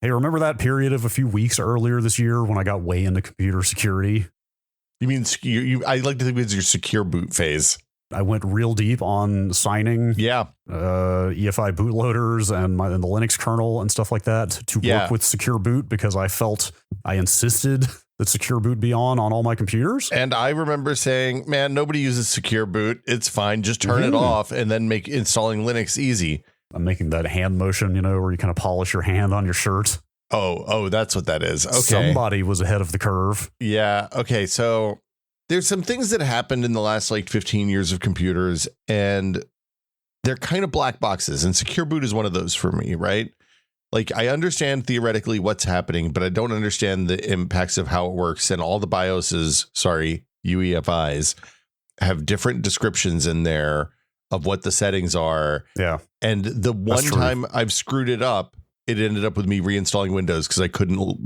Hey, remember that period of a few weeks earlier this year when I got way into computer security? You mean I like to think it was your secure boot phase. I went real deep on signing EFI bootloaders and the Linux kernel and stuff like that to work with Secure Boot because I insisted that Secure Boot be on all my computers. And I remember saying, man, nobody uses Secure Boot. It's fine. Just turn it off and then make installing Linux easy. I'm making that hand motion, where you kind of polish your hand on your shirt. Oh, that's what that is. Okay. Somebody was ahead of the curve. Yeah. Okay. So there's some things that happened in the last 15 years of computers, and they're kind of black boxes, and Secure Boot is one of those for me, right? I understand theoretically what's happening, but I don't understand the impacts of how it works. And all the BIOSes, UEFIs, have different descriptions in there of what the settings are. Yeah. And the one time I've screwed it up, it ended up with me reinstalling Windows because I couldn't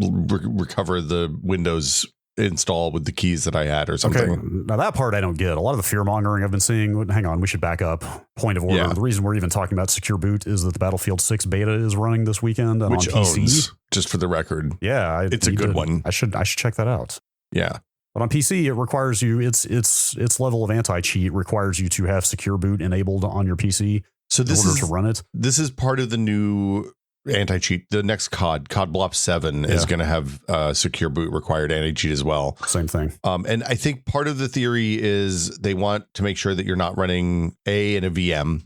recover the Windows install with the keys that I had or something. Okay. Now that part I don't get. A lot of the fear mongering I've been seeing. Hang on, we should back up. Point of order. Yeah. The reason we're even talking about Secure Boot is that the Battlefield 6 beta is running this weekend and which on PC. Owns, just for the record. Yeah, it's a good one. I should check that out. Yeah. But on PC, it requires you. Its level of anti-cheat requires you to have Secure Boot enabled on your PC. So in order to run it. This is part of the new anti-cheat. The next COD Blops 7 is going to have Secure Boot required anti-cheat as well. Same thing. And I think part of the theory is they want to make sure that you're not running in a VM.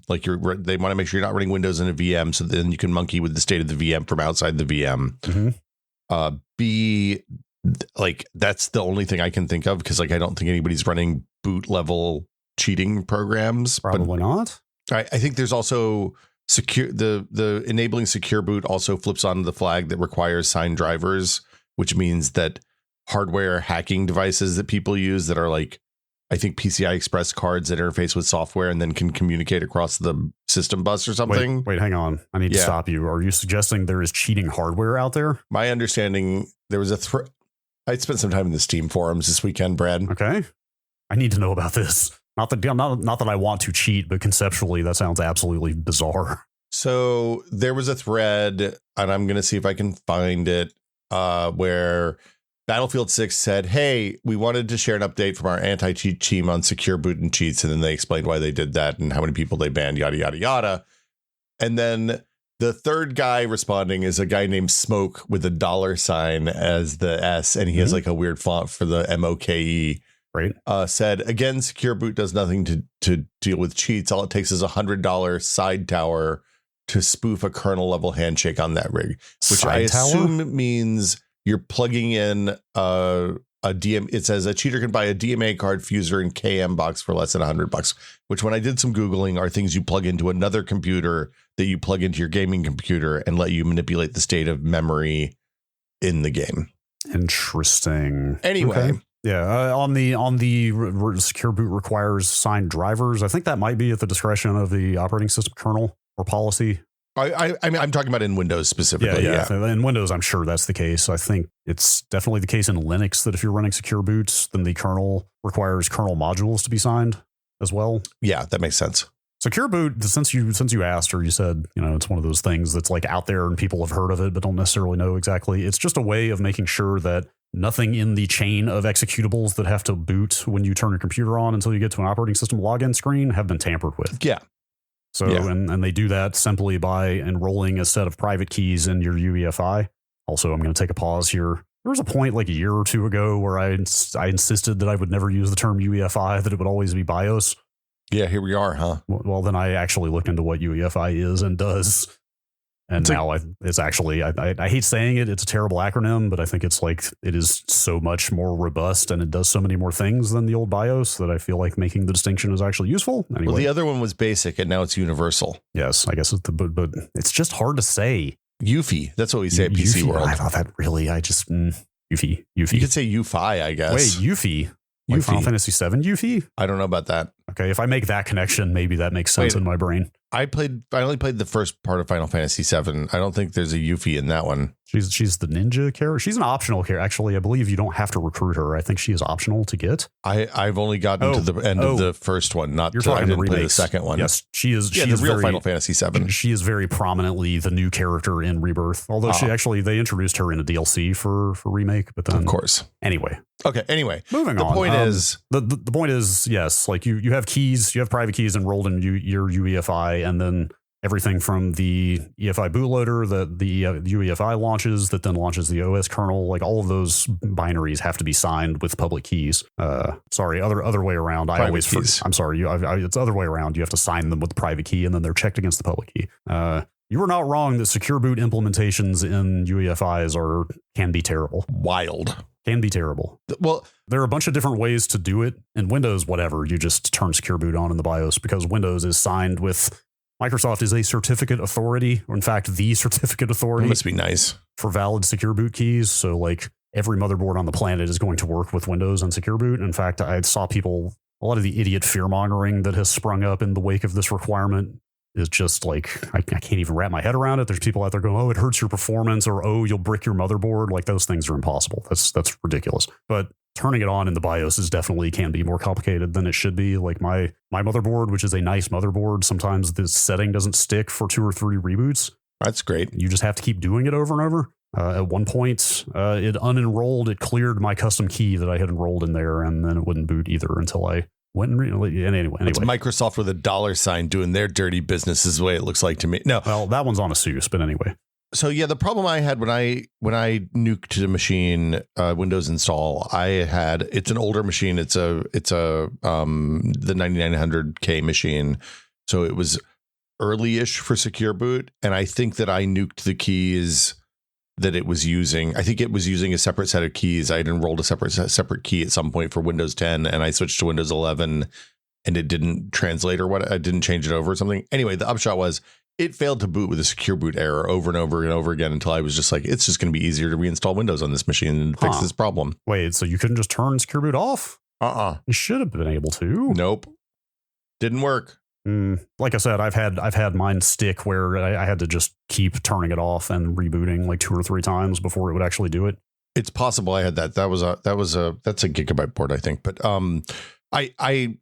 They want to make sure you're not running Windows in a VM, so then you can monkey with the state of the VM from outside the VM. Mm-hmm. B, that's the only thing I can think of because I don't think anybody's running boot level cheating programs. Probably not. I think there's also the enabling Secure Boot also flips on the flag that requires signed drivers, which means that hardware hacking devices that people use that are I think PCI Express cards that interface with software and then can communicate across the system bus or something. Wait, hang on. I need to stop you. Are you suggesting there is cheating hardware out there? My understanding, there was I spent some time in the Steam forums this weekend, Brad. Okay. I need to know about this. Not that I want to cheat, but conceptually, that sounds absolutely bizarre. So there was a thread, and I'm going to see if I can find it, where Battlefield 6 said, hey, we wanted to share an update from our anti-cheat team on Secure Boot and cheats. And then they explained why they did that and how many people they banned, yada, yada, yada. And then the third guy responding is a guy named Smoke with a $sign as the S. And he has a weird font for the MOKE. Right. Said, again, Secure Boot does nothing to deal with cheats. All it takes is $100 side tower to spoof a kernel level handshake on that rig, which I assume means you're plugging in a DM. It says a cheater can buy a DMA card, fuser, and KM box for less than $100, which when I did some Googling are things you plug into another computer that you plug into your gaming computer and let you manipulate the state of memory in the game. Interesting. Anyway. Okay. Yeah, on the Secure Boot requires signed drivers. I think that might be at the discretion of the operating system kernel or policy. I mean, I'm talking about in Windows specifically. Yeah. In Windows, I'm sure that's the case. I think it's definitely the case in Linux that if you're running Secure Boot, then the kernel requires kernel modules to be signed as well. Yeah, that makes sense. Secure Boot, since you asked or you said, it's one of those things that's out there and people have heard of it but don't necessarily know exactly. It's just a way of making sure that nothing in the chain of executables that have to boot when you turn your computer on until you get to an operating system login screen have been tampered with. Yeah. So, and they do that simply by enrolling a set of private keys in your UEFI. Also, I'm going to take a pause here. There was a point a year or two ago where I insisted that I would never use the term UEFI, that it would always be BIOS. Yeah, here we are, huh? Well, then I actually looked into what UEFI is and does. And now it's actually, I hate saying it, it's a terrible acronym, but I think it's it is so much more robust and it does so many more things than the old BIOS that I feel like making the distinction is actually useful. Anyway. Well, the other one was basic and now it's universal. Yes, I guess but it's just hard to say. UFI, that's what we say at PC World. I thought that really, UFI. You could say UFI, I guess. Wait, UFI? Final Fantasy VII UFI? I don't know about that. Okay, if I make that connection, maybe that makes sense in my brain. I only played the first part of Final Fantasy VII. I don't think there's a UFI in that one. She's the ninja character. She's an optional character. Actually, I believe you don't have to recruit her. I think she is optional to get. I've only gotten to the end of the first one. Not you're talking I didn't play the second one. Yes, she is. Yeah, she is the real very, Final Fantasy VII. She is very prominently the new character in Rebirth. Although they introduced her in a DLC for remake. But then, of course. Anyway. Okay. Anyway, moving on. The point is, yes, like you have keys, you have private keys enrolled in your UEFI, and then everything from the EFI bootloader that the UEFI launches, that then launches the OS kernel, like all of those binaries have to be signed with public keys. Sorry, other way around. Private I always keys. I'm sorry. It's the other way around. You have to sign them with the private key, and then they're checked against the public key. You were not wrong that secure boot implementations in UEFIs can be terrible. Wild. Can be terrible. Well, there are a bunch of different ways to do it. In Windows, whatever, you just turn secure boot on in the BIOS because Windows is signed with Microsoft is a certificate authority, or in fact, the certificate authority. That must be nice for valid secure boot keys. So like every motherboard on the planet is going to work with Windows and secure boot. In fact, I saw a lot of the idiot fear mongering that has sprung up in the wake of this requirement is just like, I can't even wrap my head around it. There's people out there going, oh, it hurts your performance, or, oh, you'll brick your motherboard. Like those things are impossible. That's ridiculous. But turning it on in the BIOS is definitely can be more complicated than it should be. Like my motherboard, which is a nice motherboard, sometimes this setting doesn't stick for 2 or 3 reboots. That's great. You just have to keep doing it over and over. At one point, it unenrolled. It cleared my custom key that I had enrolled in there, and then it wouldn't boot either until I went and anyway. It's Microsoft with a $sign doing their dirty business is the way it looks like to me. No, well, that one's on ASUS, but anyway. So yeah, the problem I had when I nuked the machine, Windows install, it's an older machine. It's the 9900K machine, so it was early-ish for secure boot, and I think that I nuked the keys that it was using. I think it was using a separate set of keys. I had enrolled a separate key at some point for Windows 10, and I switched to Windows 11, and it didn't translate or what. I didn't change it over or something. Anyway, the upshot was it failed to boot with a secure boot error over and over and over again until I was just like, it's just going to be easier to reinstall Windows on this machine and fix this problem. Wait, so you couldn't just turn secure boot off? You should have been able to. Nope. Didn't work. Like I said, I've had mine stick where I had to just keep turning it off and rebooting like 2 or 3 times before it would actually do it. It's possible I had that. That's a Gigabyte board, I think. But I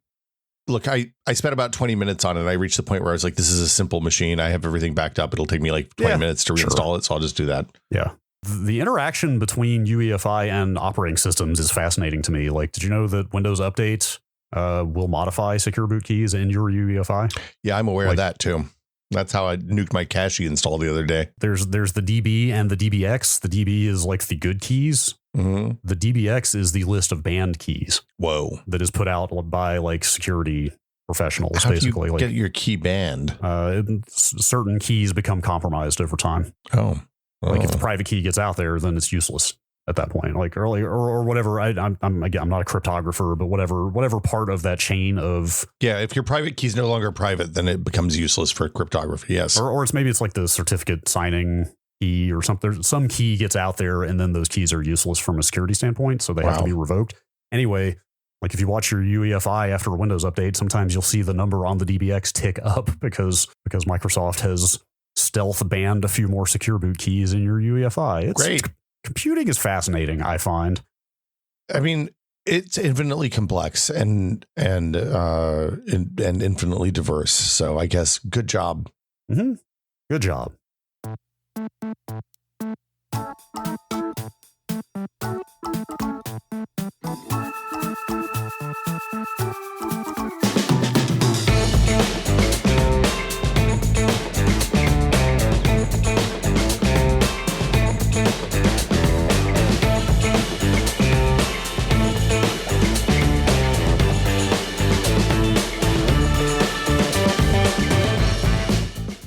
spent about 20 minutes on it. I reached the point where I was like, this is a simple machine. I have everything backed up. It'll take me like 20 minutes to reinstall it. So I'll just do that. Yeah. The interaction between UEFI and operating systems is fascinating to me. Like, did you know that Windows Update will modify secure boot keys in your UEFI? Yeah, I'm aware of that too. That's how I nuked my cache install the other day. There's the DB and the DBX. The DB is like the good keys. Mm-hmm. The DBX is the list of banned keys. Whoa. That is put out by like security professionals, how basically. Do you get your key banned? Certain keys become compromised over time. Oh. Like if the private key gets out there, then it's useless at that point. Like earlier or whatever. I'm not a cryptographer, but whatever part of that chain of if your private key is no longer private, then it becomes useless for cryptography. Yes. Or it's like the certificate signing key or something. Some key gets out there, and then those keys are useless from a security standpoint, so they have to be revoked. Anyway, like if you watch your UEFI after a Windows update, sometimes you'll see the number on the DBX tick up because Microsoft has stealth banned a few more secure boot keys in your UEFI. It's great. Computing is fascinating, I find. I mean, it's infinitely complex and infinitely diverse. So I guess good job. Mm-hmm. Good job.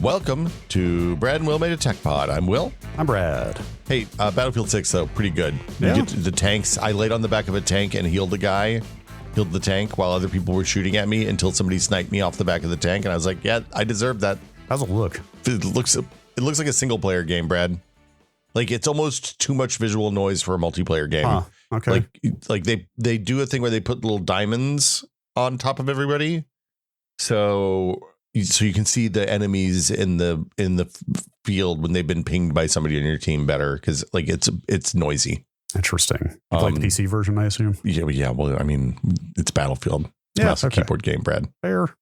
Welcome to Brad and Will Made a Tech Pod. I'm Will. I'm Brad. Hey, Battlefield 6, though, pretty good. Yeah. You get the tanks. I laid on the back of a tank and healed the tank while other people were shooting at me until somebody sniped me off the back of the tank. And I was like, yeah, I deserve that. How's it look? It looks like a single player game, Brad. Like it's almost too much visual noise for a multiplayer game. Huh, okay. Like they do a thing where they put little diamonds on top of everybody. So so you can see the enemies in the field when they've been pinged by somebody on your team better, because like it's noisy. Interesting. You like the PC version, I assume? Yeah. Well, I mean, it's Battlefield. It's a mouse and keyboard game, Brad. Fair.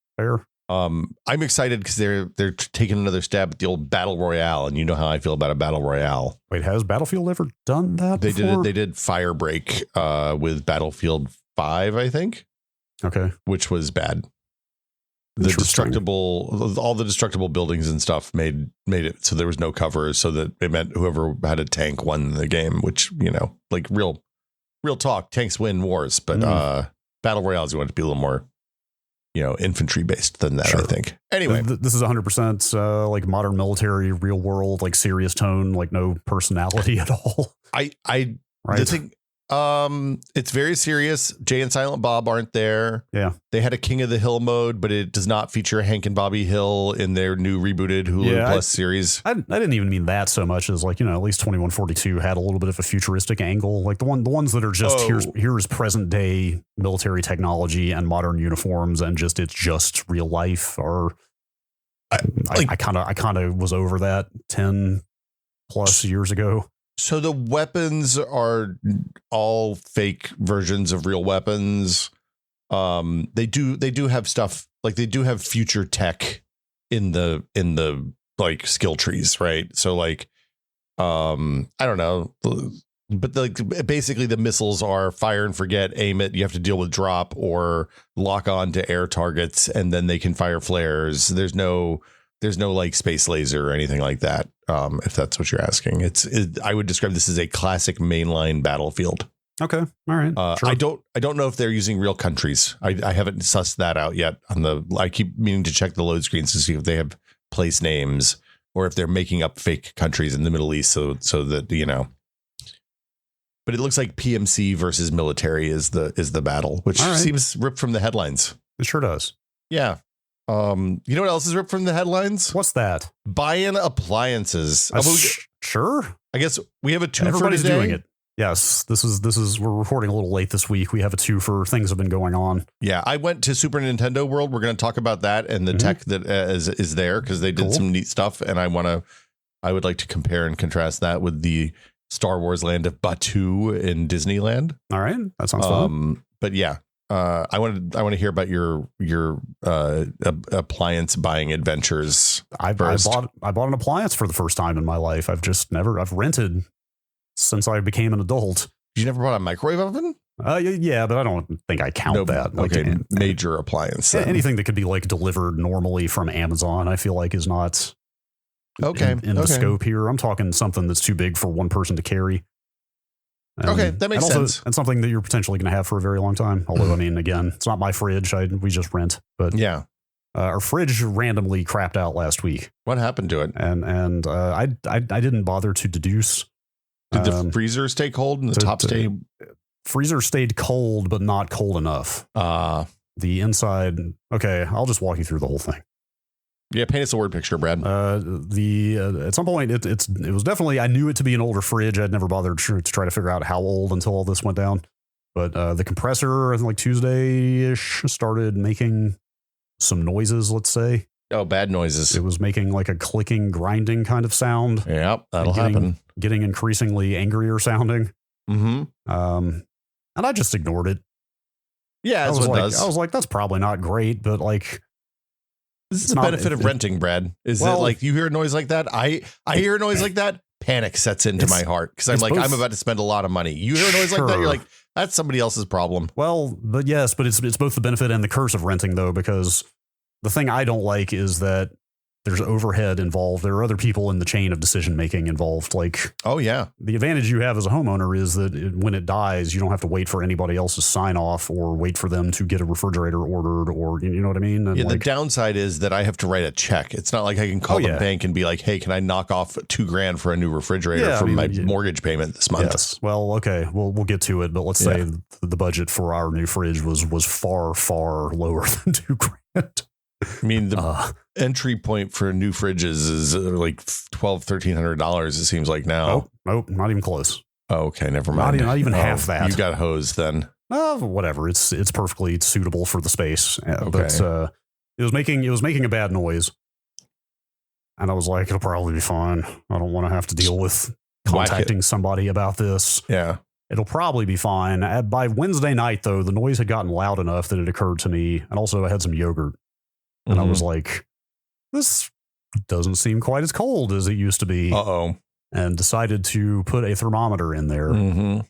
I'm excited because they're taking another stab at the old battle royale, and you know how I feel about a battle royale. Wait, has Battlefield ever done that? They did Firebreak with Battlefield 5, I think. Okay, which was bad. The all the destructible buildings and stuff made it so there was no cover, so that it meant whoever had a tank won the game. Which, you know, like real talk, tanks win wars, but battle royales, you want it to be a little more, you know, infantry based than that. Sure. I think. Anyway, this is 100% like modern military, real world, like serious tone, like no personality at all. Right. The thing, it's very serious. Jay and Silent Bob aren't there. Yeah, they had a King of the Hill mode, but it does not feature Hank and Bobby Hill in their new rebooted Hulu Plus series. I didn't even mean that so much as, like, you know, at least 2142 had a little bit of a futuristic angle, like the ones that are just here's present day military technology and modern uniforms, and it's just real life. Or I kind of was over that 10 plus years ago. So the weapons are all fake versions of real weapons. They do have stuff, like they do have future tech in the like skill trees, right? So like, I don't know, but like basically the missiles are fire and forget, aim it. You have to deal with drop or lock on to air targets, and then they can fire flares. There's no like space laser or anything like that. If that's what you're asking, I would describe this as a classic mainline Battlefield. Okay. All right. Sure. I don't know if they're using real countries. I haven't sussed that out yet I keep meaning to check the load screens to see if they have place names or if they're making up fake countries in the Middle East. So that, you know, but it looks like PMC versus military is the battle, which seems ripped from the headlines. It sure does. Yeah. You know what else is ripped from the headlines? What's that? Buy-in appliances. Sure. I guess we have a two. Everybody's for today. doing it. Yes. This is we're recording a little late this week. We have a two for things have been going on. Yeah. I went to Super Nintendo World. We're going to talk about that and the tech that is there, because they did some neat stuff. And I would like to compare and contrast that with the Star Wars land of Batuu in Disneyland. All right. That sounds fun. But yeah. I want to hear about your appliance buying adventures. I bought an appliance for the first time in my life. I've rented since I became an adult. You never bought a microwave oven? Yeah, but I don't think I count that. Like, okay, major appliance. Anything that could be like delivered normally from Amazon, I feel like is not in the scope here. I'm talking something that's too big for one person to carry. Okay, that makes sense. And something that you're potentially going to have for a very long time. Although, I mean, again, it's not my fridge. We just rent. But yeah, our fridge randomly crapped out last week. What happened to it? And I didn't bother to deduce. Did the freezer stay cold and the top stay? Freezer stayed cold, but not cold enough. The inside. Okay, I'll just walk you through the whole thing. Yeah, paint us a word picture, Brad. At some point it was definitely, I knew it to be an older fridge. I'd never bothered to try to figure out how old until all this went down. But the compressor, I think like Tuesday-ish, started making some noises, let's say. Oh, bad noises. It was making like a clicking, grinding kind of sound. Yep, that'll happen. Getting increasingly angrier sounding. Mm-hmm. And I just ignored it. Yeah, that's what it does. I was like, that's probably not great, but like, this is the benefit of renting, Brad, is that like you hear a noise like that. I hear a noise like that. Panic sets into my heart because I'm like, I'm about to spend a lot of money. You hear a noise like that, you're like, that's somebody else's problem. Well, but yes, but it's both the benefit and the curse of renting, though, because the thing I don't like is that there's overhead involved. There are other people in the chain of decision making involved. Like, oh yeah, the advantage you have as a homeowner is that when it dies, you don't have to wait for anybody else's sign off or wait for them to get a refrigerator ordered, or you know what I mean. And yeah, the downside is that I have to write a check. It's not like I can call the bank and be like, "Hey, can I knock off $2,000 for a new refrigerator from my mortgrage payment this month?" Yes. Well, okay, we'll get to it, but let's say the budget for our new fridge was far lower than $2,000. I mean, the entry point for new fridges is like $1,200-$1,300. It seems like now. Nope, not even close. Oh, okay, never mind. Not even half that. You got hosed then. Whatever. It's perfectly suitable for the space. Okay. But It was making a bad noise. And I was like, it'll probably be fine. I don't want to have to deal with contacting somebody about this. Yeah. It'll probably be fine. By Wednesday night, though, the noise had gotten loud enough that it occurred to me. And also, I had some yogurt. And I was like, this doesn't seem quite as cold as it used to be. Uh-oh. And decided to put a thermometer in there.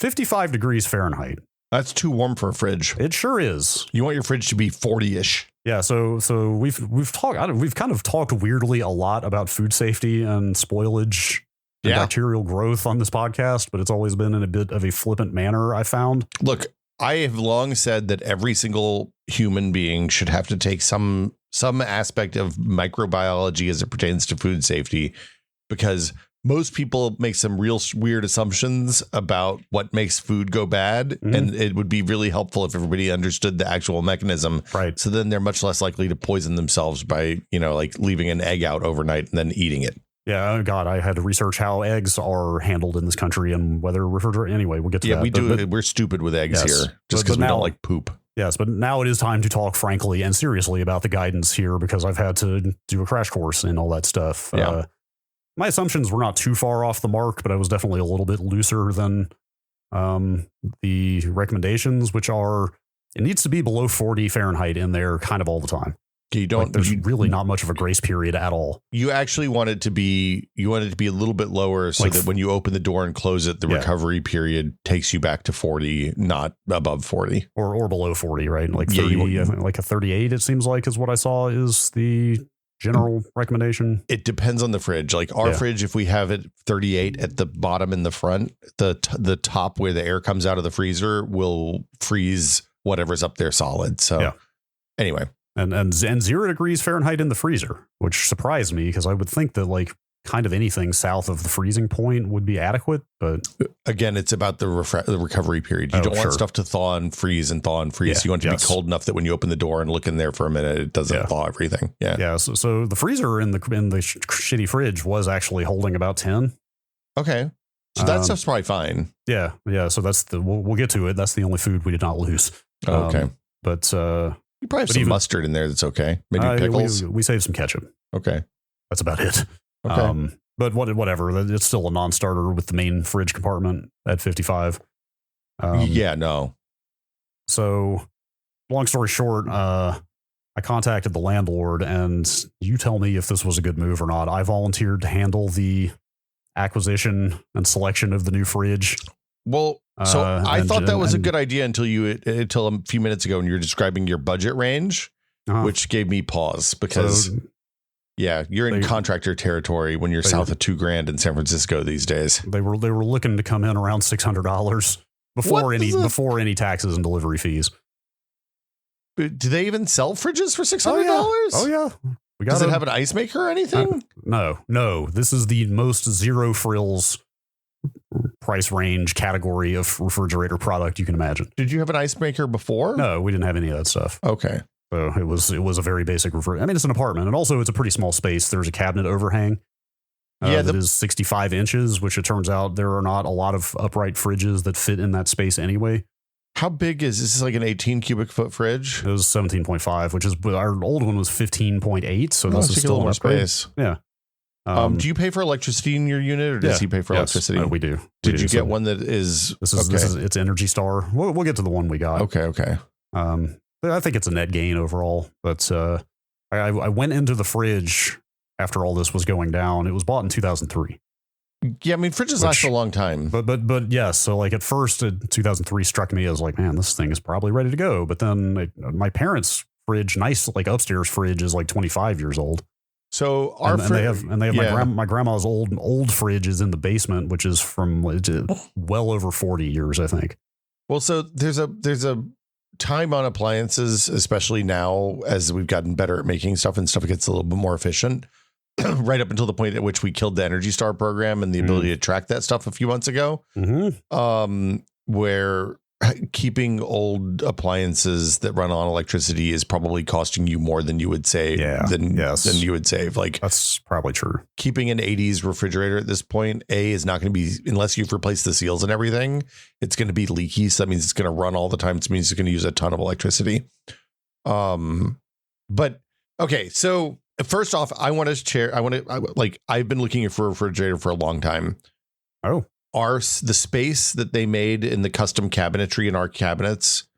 55 degrees Fahrenheit. That's too warm for a fridge. It sure is. You want your fridge to be 40-ish. Yeah, so we've kind of talked weirdly a lot about food safety and spoilage and bacterial growth on this podcast, but it's always been in a bit of a flippant manner, I found. Look, I have long said that every single human being should have to take some aspect of microbiology as it pertains to food safety, because most people make some real weird assumptions about what makes food go bad. And it would be really helpful if everybody understood the actual mechanism. Right. So then they're much less likely to poison themselves by, like leaving an egg out overnight and then eating it. Yeah. Oh God, I had to research how eggs are handled in this country and whether refrigerator. Anyway, we'll get to that. Yeah, we do. We're stupid with eggs here just because we don't like poop. Yes, but now it is time to talk frankly and seriously about the guidance here, because I've had to do a crash course in all that stuff. Yeah. My assumptions were not too far off the mark, but I was definitely a little bit looser than the recommendations, which are it needs to be below 40 Fahrenheit in there kind of all the time. You don't. There's really not much of a grace period at all. You actually want it to be. You want it to be a little bit lower, so that when you open the door and close it, the recovery period takes you back to 40, not above 40 or below 40, right? Like 30, like a 38. It seems like is what I saw is the general recommendation. It depends on the fridge. Like our fridge, if we have it 38 at the bottom and the front, the top where the air comes out of the freezer will freeze whatever's up there solid. So anyway. And 0 degrees Fahrenheit in the freezer, which surprised me because I would think that like kind of anything south of the freezing point would be adequate. But again, it's about the recovery period. You don't want stuff to thaw and freeze and thaw and freeze. You want it to be cold enough that when you open the door and look in there for a minute, it doesn't thaw everything. Yeah. Yeah. So the freezer in the shitty fridge was actually holding about 10. Okay. So that stuff's probably fine. Yeah. Yeah. So that's we'll get to it. That's the only food we did not lose. Okay. But you probably have some mustard in there. That's okay. Maybe pickles. We saved some ketchup. Okay. That's about it. Okay. But whatever. It's still a non-starter with the main fridge compartment at 55. No. So long story short, I contacted the landlord, and you tell me if this was a good move or not. I volunteered to handle the acquisition and selection of the new fridge. Well, so I thought that was a good idea until a few minutes ago when you were describing your budget range, which gave me pause because you're in contractor territory when you're south of $2,000 in San Francisco these days. They were looking to come in around $600 before any taxes and delivery fees. Do they even sell fridges for $600? Oh yeah. Does it have an ice maker or anything? No. This is the most zero frills price range category of refrigerator product you can imagine. Did you have an ice maker before? No, we didn't have any of that stuff. Okay. So it was a very basic refrigerator. I mean, it's an apartment, and also it's a pretty small space. There's a cabinet overhang. That is 65 inches, which it turns out there are not a lot of upright fridges that fit in that space anyway. How big is this? Is like an 18 cubic foot fridge? It was 17.5, which is our old one was 15.8. So this is still more space. Yeah. Do you pay for electricity in your unit, or does he pay for electricity? We do. Did you get one that is? This is it's Energy Star. We'll get to the one we got. Okay. I think it's a net gain overall, but I went into the fridge after all this was going down. It was bought in 2003. Yeah, I mean, fridges last a long time. But yes, so like at first, 2003 struck me as like, man, this thing is probably ready to go. But then my parents' fridge, nice like upstairs fridge, is like 25 years old. So they have my grandma's old fridge is in the basement, which is from well over 40 years, I think. Well, so there's a time on appliances, especially now as we've gotten better at making stuff and stuff gets a little bit more efficient. Right up until the point at which we killed the Energy Star program and the ability to track that stuff a few months ago, where keeping old appliances that run on electricity is probably costing you more than you would save. Than you would save. Like that's probably true. Keeping an 80s refrigerator at this point, is not going to be, unless you've replaced the seals and everything, it's going to be leaky. So that means it's going to run all the time. It means it's going to use a ton of electricity. But okay, so first off, I've been looking for a refrigerator for a long time. Oh, the space that they made in the custom cabinetry in our cabinets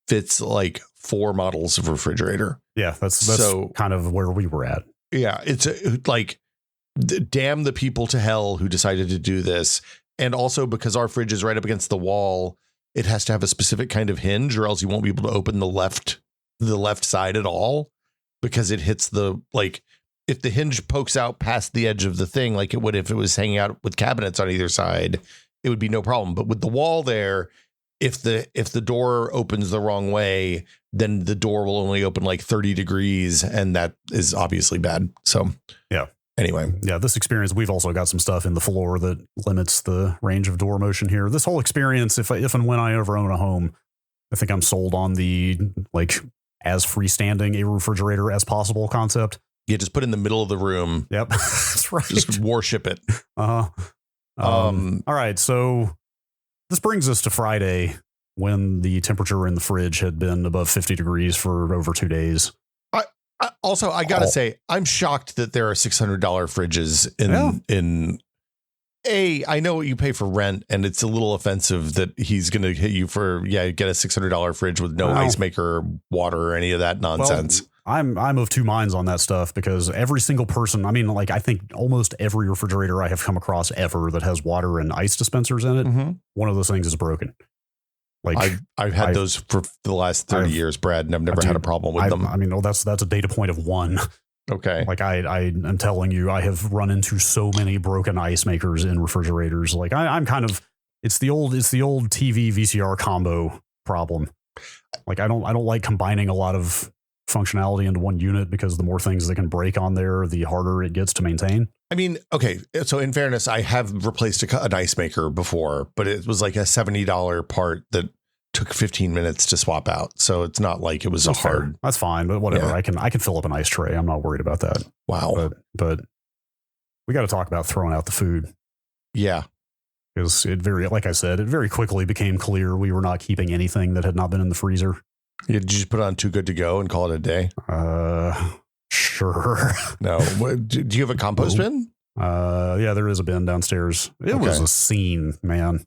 fits like 4 models of refrigerator. Yeah, that's so kind of where we were at. Yeah, it's like damn the people to hell who decided to do this. And also because our fridge is right up against the wall, it has to have a specific kind of hinge or else you won't be able to open the left side at all, because it hits if the hinge pokes out past the edge of the thing, like it would if it was hanging out with cabinets on either side, it would be no problem. But with the wall there, if the door opens the wrong way, then the door will only open like 30 degrees, and that is obviously bad. So yeah. Anyway, yeah, this experience, we've also got some stuff in the floor that limits the range of door motion here. This whole experience, if and when I ever own a home, I think I'm sold on the like as freestanding a refrigerator as possible concept. Yeah, just put it in the middle of the room. Yep, that's right. Just worship it. All right, so this brings us to Friday, when the temperature in the fridge had been above 50 degrees for over 2 days. I gotta say, I'm shocked that there are $600 fridges in. I know what you pay for rent, and it's a little offensive that he's going to hit you for get a $600 fridge with no ice maker, water, or any of that nonsense. Well, I'm of two minds on that stuff, because every single person, I mean, like I think almost every refrigerator I have come across ever that has water and ice dispensers in it, one of those things is broken. Like I've had those for the last 30 years, Brad, and I've never had a problem with them. I mean, that's a data point of 1. Okay. Like I am telling you, I have run into so many broken ice makers in refrigerators. Like I'm kind of, it's the old TV VCR combo problem. Like I don't like combining a lot of functionality into one unit, because the more things that can break on there, the harder it gets to maintain. I mean, okay, so in fairness, I have replaced an ice maker before, but it was like a $70 part that took 15 minutes to swap out. So it's not like it was That's hard. Fair. That's fine, but whatever. Yeah. I can fill up an ice tray. I'm not worried about that. Wow. But we got to talk about throwing out the food. Yeah. Because like I said, it very quickly became clear we were not keeping anything that had not been in the freezer. Yeah, did you just put it on Too Good To Go and call it a day? Sure. No. Do you have a compost bin? Yeah, there is a bin downstairs. It was a scene, man.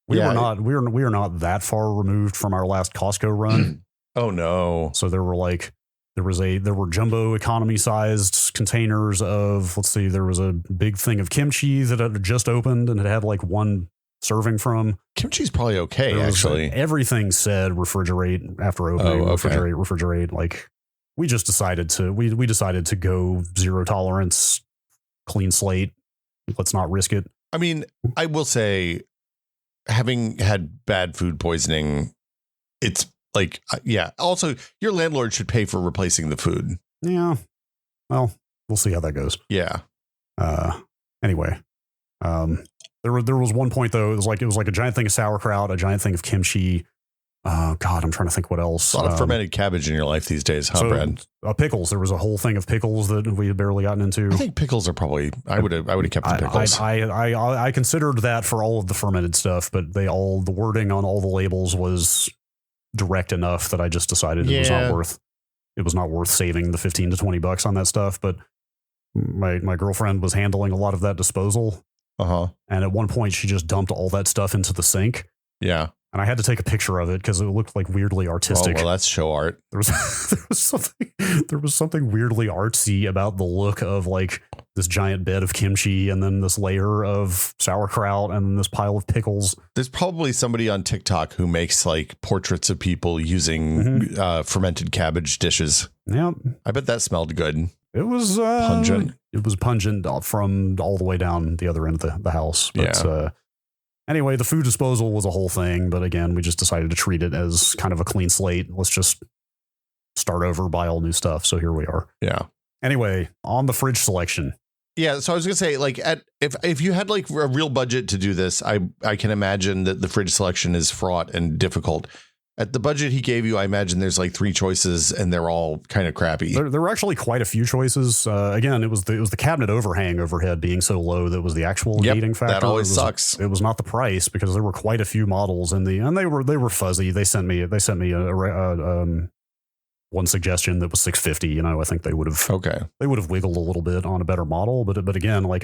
We are not that far removed from our last Costco run. Oh no. So there were jumbo economy sized containers of, there was a big thing of kimchi that had just opened and it had like one serving from. Kimchi's probably okay, actually. Everything said refrigerate after opening. Refrigerate. Like we just decided to go zero tolerance, clean slate. Let's not risk it. I mean, I will say, having had bad food poisoning, it's like, yeah. Also, your landlord should pay for replacing the food. Yeah. Well, we'll see how that goes. Yeah. Anyway, there was one point though. It was like a giant thing of sauerkraut, a giant thing of kimchi. God, I'm trying to think what else. A lot of fermented cabbage in your life these days, huh, Brad? Pickles. There was a whole thing of pickles that we had barely gotten into. I think pickles are probably. I would have kept the pickles. I considered that for all of the fermented stuff, but the wording on all the labels was direct enough that I just decided it was not worth saving the $15 to $20 on that stuff. But my girlfriend was handling a lot of that disposal. And at one point she just dumped all that stuff into the sink. Yeah. And I had to take a picture of it because it looked like weirdly artistic. Oh, well, that's show art. There was something weirdly artsy about the look of like this giant bed of kimchi and then this layer of sauerkraut and then this pile of pickles. There's probably somebody on TikTok who makes like portraits of people using fermented cabbage dishes. Yeah. I bet that smelled good. It was pungent. It was pungent from all the way down the other end of the house. But, anyway, the food disposal was a whole thing, but again, we just decided to treat it as kind of a clean slate. Let's just start over, buy all new stuff. So here we are. Yeah. Anyway, on the fridge selection. Yeah. So I was going to say, like, if you had like a real budget to do this, I can imagine that the fridge selection is fraught and difficult. At the budget he gave you, I imagine there's like 3 choices and they're all kind of crappy. There were actually quite a few choices. Again, it was the cabinet overhang overhead being so low that was the actual gating factor. That always sucks. It was not the price, because there were quite a few models and they were fuzzy. They sent me a one suggestion that was 650, you know, I think they would have wiggled a little bit on a better model. But again, like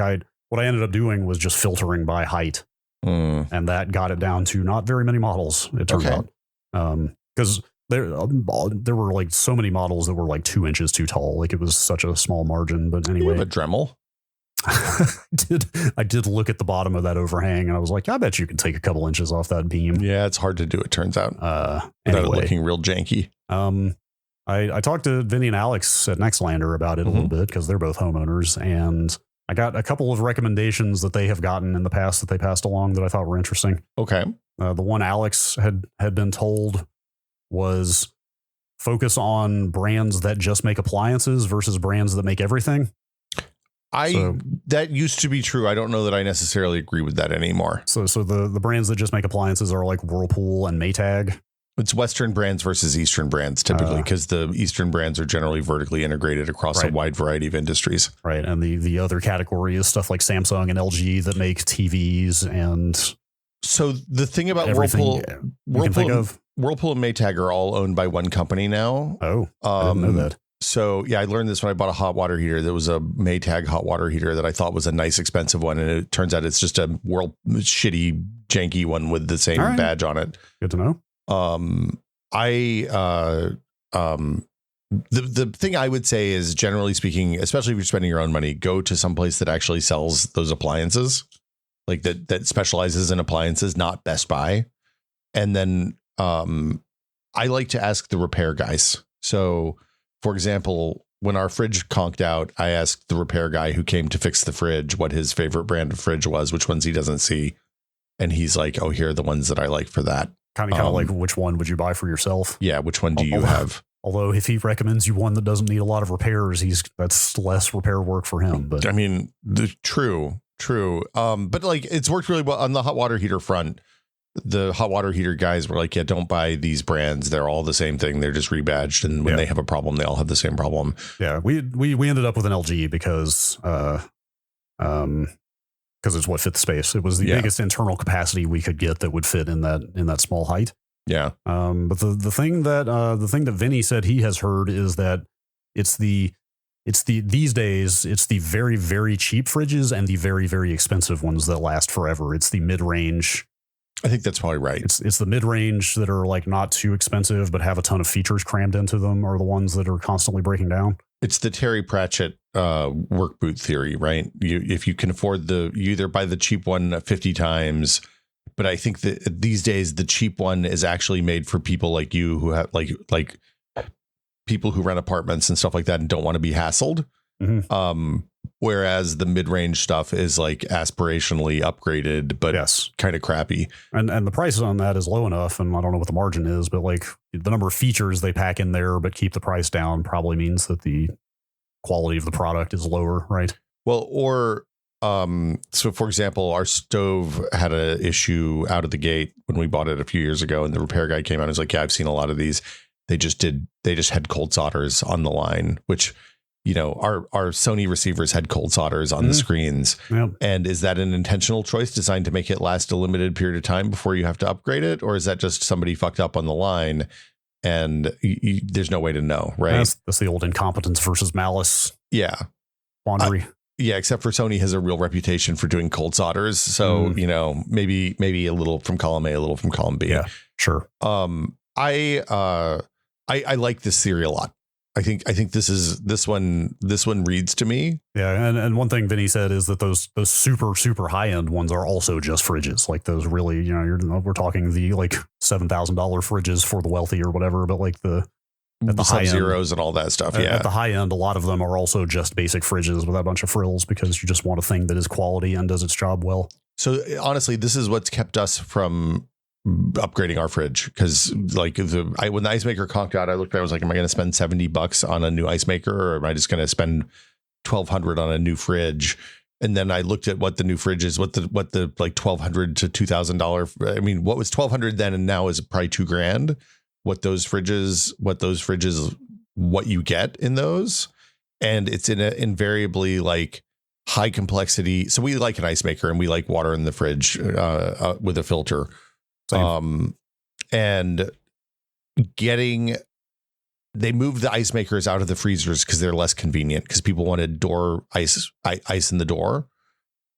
what I ended up doing was just filtering by height, and that got it down to not very many models. It turned out, because there were like so many models that were like 2 inches too tall. Like it was such a small margin. But anyway, you have a Dremel. I did look at the bottom of that overhang, and I was like, I bet you can take a couple inches off that beam. Yeah, it's hard to do, it turns out. Without it looking real janky. I talked to Vinny and Alex at Nextlander about it a little bit, because they're both homeowners, and I got a couple of recommendations that they have gotten in the past that they passed along that I thought were interesting. Okay. The one Alex had been told was focus on brands that just make appliances versus brands that make everything. That used to be true. I don't know that I necessarily agree with that anymore. So the brands that just make appliances are like Whirlpool and Maytag. It's Western brands versus Eastern brands typically, because the Eastern brands are generally vertically integrated across a wide variety of industries. Right. And the other category is stuff like Samsung and LG that make TVs. And so the thing about Whirlpool and Maytag are all owned by one company now. Oh, I didn't know that. So, yeah, I learned this when I bought a hot water heater. There was a Maytag hot water heater that I thought was a nice, expensive one. And it turns out it's just a shitty, janky one with the same badge on it. Good to know. The thing I would say is, generally speaking, especially if you're spending your own money, go to some place that actually sells those appliances, like that specializes in appliances, not Best Buy. And then I like to ask the repair guys. So, for example, when our fridge conked out, I asked the repair guy who came to fix the fridge what his favorite brand of fridge was, which ones he doesn't see. And he's like, oh, here are the ones that I like for that. Kind of like, which one would you buy for yourself? Yeah. Which one do you have? Although if he recommends you one that doesn't need a lot of repairs, that's less repair work for him. But I mean, true. But like, it's worked really well on the hot water heater front. The hot water heater guys were like, yeah, don't buy these brands. They're all the same thing. They're just rebadged. And when they have a problem, they all have the same problem. Yeah. We ended up with an LG because it's what fit the space. It was the biggest internal capacity we could get that would fit in that small height. Yeah. But the thing that Vinny said he has heard is that these days it's the very, very cheap fridges and the very, very expensive ones that last forever. It's the mid-range. I think that's probably right. It's the mid-range that are like not too expensive but have a ton of features crammed into them, are the ones that are constantly breaking down. It's the Terry Pratchett work boot theory, right? If you can afford you either buy the cheap one 50 times, but I think that these days the cheap one is actually made for people like you who have like people who rent apartments and stuff like that and don't want to be hassled. Mm-hmm. Whereas the mid-range stuff is like aspirationally upgraded, but kind of crappy. And the price on that is low enough, and I don't know what the margin is, but like the number of features they pack in there but keep the price down probably means that the quality of the product is lower, right? Well, or so for example, our stove had an issue out of the gate when we bought it a few years ago, and the repair guy came out and was like, yeah, I've seen a lot of these. They just had cold solders on the line, which, you know, our Sony receivers had cold solders on the screens. Yep. And is that an intentional choice designed to make it last a limited period of time before you have to upgrade it? Or is that just somebody fucked up on the line and there's no way to know, right? That's the old incompetence versus malice. Yeah. Quandary. Yeah, except for Sony has a real reputation for doing cold solders. So, you know, maybe a little from column A, a little from column B. Yeah, sure. I like this theory a lot. I think this one reads to me. Yeah, and one thing Vinny said is that those super high end ones are also just fridges. Like those really, you know, we're talking the like $7,000 fridges for the wealthy or whatever, but like the high Sub-Zeros and all that stuff. At the high end, a lot of them are also just basic fridges with a bunch of frills because you just want a thing that is quality and does its job well. So honestly, this is what's kept us from upgrading our fridge, because like when the ice maker conked out, I looked at it, I was like, am I going to spend $70 on a new ice maker, or am I just going to spend $1,200 on a new fridge? And then I looked at what the new fridge is, what the like $1,200 to $2,000. I mean, what was $1,200 then and now is probably $2,000. What you get in those, and it's invariably like high complexity. So we like an ice maker and we like water in the fridge with a filter. Same. And getting they moved the ice makers out of the freezers because they're less convenient, because people wanted door ice in the door.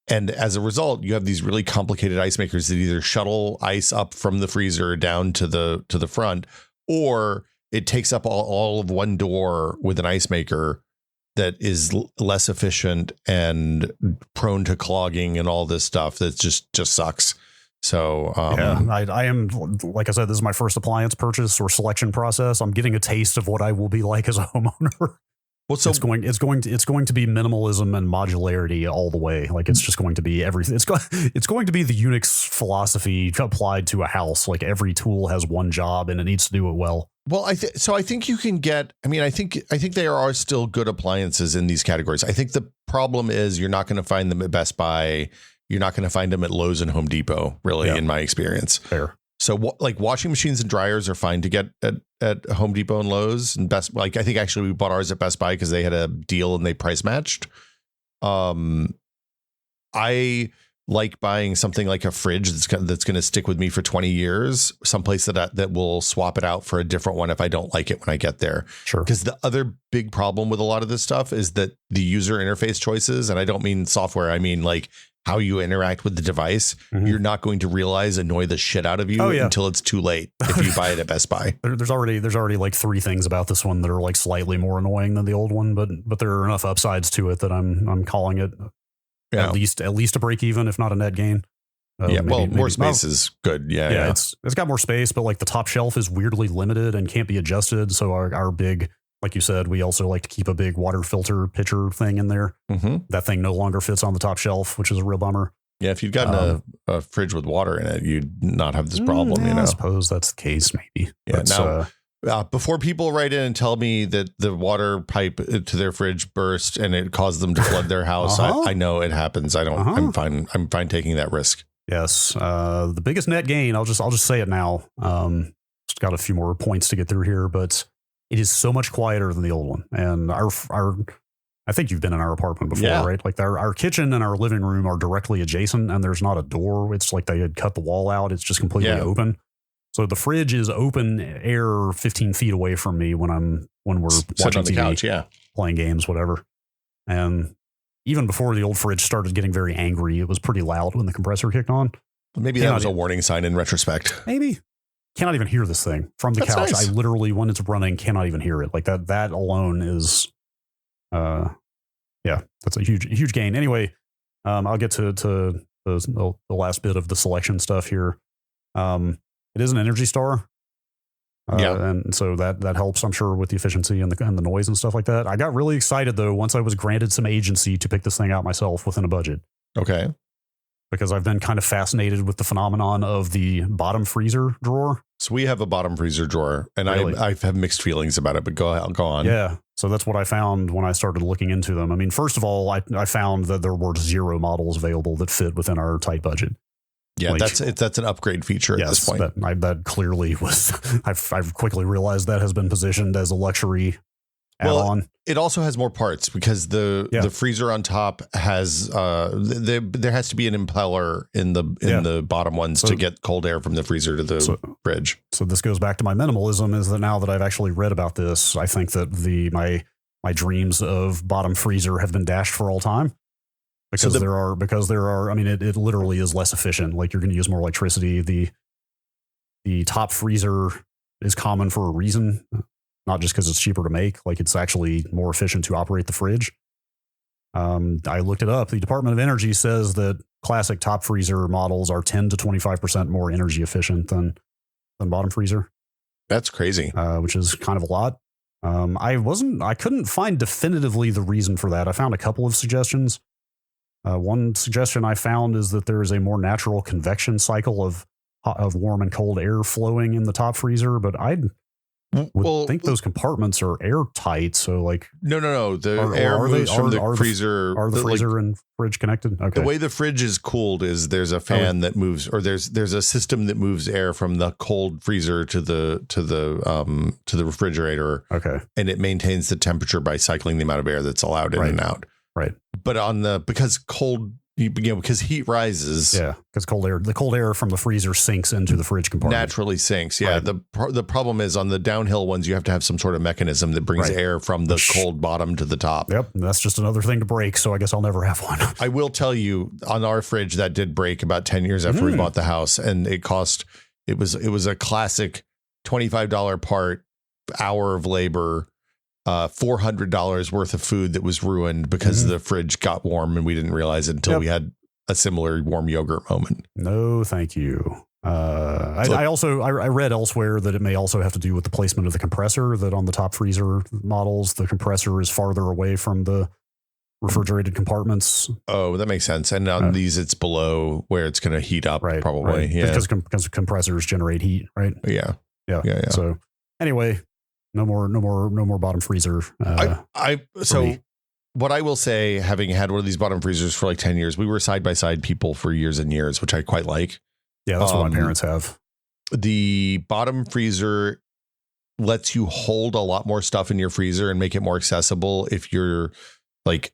And as a result, you have these really complicated ice makers that either shuttle ice up from the freezer down to the front, or it takes up all of one door with an ice maker that is less efficient and prone to clogging and all this stuff that just sucks. So I am, like I said, this is my first appliance purchase or selection process. I'm getting a taste of what I will be like as a homeowner. Well, so it's going to be minimalism and modularity all the way. Like, it's just going to be everything. It's going to be the Unix philosophy applied to a house. Like, every tool has one job and it needs to do it well. Well, I think you can get, I think there are still good appliances in these categories. I think the problem is you're not going to find them at Best Buy. You're not going to find them at Lowe's and Home Depot, really, in my experience. Fair. So like washing machines and dryers are fine to get at Home Depot and Lowe's and Best. Like, I think actually we bought ours at Best Buy because they had a deal and they price matched. I like buying something like a fridge that's going to stick with me for 20 years, someplace that will swap it out for a different one if I don't like it when I get there. Sure. Because the other big problem with a lot of this stuff is that the user interface choices, and I don't mean software, I mean like how you interact with the device, you're not going to realize annoy the shit out of you until it's too late if you buy it at Best Buy. There's already like 3 things about this one that are like slightly more annoying than the old one, but there are enough upsides to it that I'm calling it at least a break even, if not a net gain. More space is good. Yeah. It's got more space, but like the top shelf is weirdly limited and can't be adjusted. So our big, like you said, we also like to keep a big water filter pitcher thing in there. That thing no longer fits on the top shelf, which is a real bummer. Yeah, if you'd gotten a fridge with water in it, you'd not have this problem. I suppose that's the case, maybe. Yeah. Now, before people write in and tell me that the water pipe to their fridge burst and it caused them to flood their house, I know it happens. I'm fine. I'm fine taking that risk. Yes. The biggest net gain, I'll just say it now. Just got a few more points to get through here, but it is so much quieter than the old one. And I think you've been in our apartment before, right? Like our kitchen and our living room are directly adjacent, and there's not a door. It's like they had cut the wall out. It's just completely open. So the fridge is open air 15 feet away from me when we're watching on the TV, couch, playing games, whatever. And even before the old fridge started getting very angry, it was pretty loud when the compressor kicked on. Maybe that was a warning sign in retrospect. Maybe. Cannot even hear this thing from the couch. Nice. I literally, when it's running, cannot even hear it. Like that alone is, that's a huge gain. Anyway, I'll get to the last bit of the selection stuff here. It is an Energy Star. And so that helps, I'm sure, with the efficiency and the noise and stuff like that. I got really excited though once I was granted some agency to pick this thing out myself within a budget. Okay. Because I've been kind of fascinated with the phenomenon of the bottom freezer drawer. So we have a bottom freezer drawer, and really? I have mixed feelings about it, but go on. Yeah. So that's what I found when I started looking into them. I mean, first of all, I found that there were 0 models available that fit within our tight budget. Yeah, like, that's an upgrade feature at this point. That clearly was. I've quickly realized that has been positioned as a luxury add-on. It also has more parts because the freezer on top has there has to be an impeller in the bottom ones to get cold air from the freezer to the fridge. So this goes back to my minimalism, is that now that I've actually read about this, I think that my dreams of bottom freezer have been dashed for all time. Because there are, I mean, it literally is less efficient. Like, you're going to use more electricity. The top freezer is common for a reason, not just because it's cheaper to make. Like, it's actually more efficient to operate the fridge. I looked it up. The Department of Energy says that classic top freezer models are 10 to 25% more energy efficient than bottom freezer. That's crazy. Which is kind of a lot. I couldn't find definitively the reason for that. I found a couple of suggestions. One suggestion I found is that there is a more natural convection cycle of warm and cold air flowing in the top freezer, but I would think those compartments are airtight. So like, no, the air moves from the freezer. Are the freezer and fridge connected? Okay. The way the fridge is cooled is there's a fan that moves, or there's a system that moves air from the cold freezer to the refrigerator. Okay, and it maintains the temperature by cycling the amount of air that's allowed in and out. Right. But because cold because heat rises. Yeah, because the cold air from the freezer sinks into the fridge compartment. Naturally sinks. Yeah. Right. The problem is on the downhill ones, you have to have some sort of mechanism that brings air from the cold bottom to the top. Yep. That's just another thing to break. So I guess I'll never have one. I will tell you, on our fridge, that did break about 10 years after we bought the house. And it was a classic $25 part, hour of labor, $400 worth of food that was ruined because the fridge got warm and we didn't realize it until we had a similar warm yogurt moment. No, thank you. I read elsewhere that it may also have to do with the placement of the compressor, that on the top freezer models, the compressor is farther away from the refrigerated compartments. Oh, that makes sense. And on these, it's below where it's going to heat up, probably. Right. Yeah. Because compressors generate heat, right? Yeah. So anyway, no more bottom freezer. What I will say, having had one of these bottom freezers for like 10 years, we were side by side people for years and years, which I quite like. Yeah, that's what my parents have. The bottom freezer lets you hold a lot more stuff in your freezer and make it more accessible. If you're like,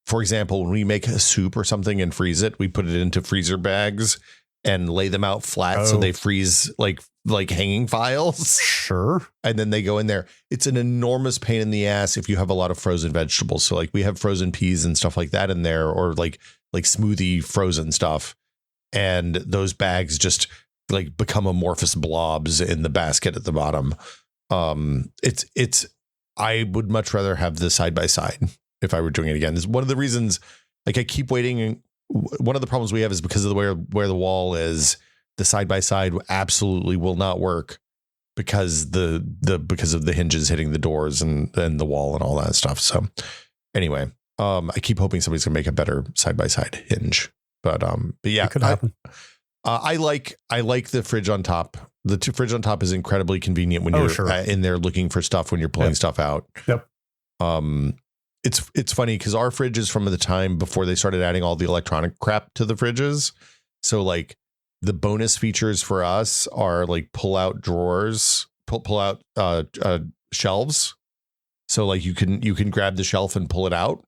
for example, when we make a soup or something and freeze it, we put it into freezer bags and lay them out flat so they freeze like hanging files. Sure. And then they go in there. It's an enormous pain in the ass if you have a lot of frozen vegetables. So like we have frozen peas and stuff like that in there, or like smoothie frozen stuff. And those bags just like become amorphous blobs in the basket at the bottom. I would much rather have the side by side if I were doing it again. This is one of the reasons, like, I keep waiting. One of the problems we have is because of the where the wall is, the side by side absolutely will not work because because of the hinges hitting the doors and the wall and all that stuff. So anyway, I keep hoping somebody's gonna make a better side by side hinge. But yeah, it could happen. I like the fridge on top. The fridge on top is incredibly convenient when you're in there looking for stuff, when you're pulling stuff out. Yep. It's funny because our fridge is from the time before they started adding all the electronic crap to the fridges. So like the bonus features for us are like pull out drawers, pull out shelves. So like you can grab the shelf and pull it out.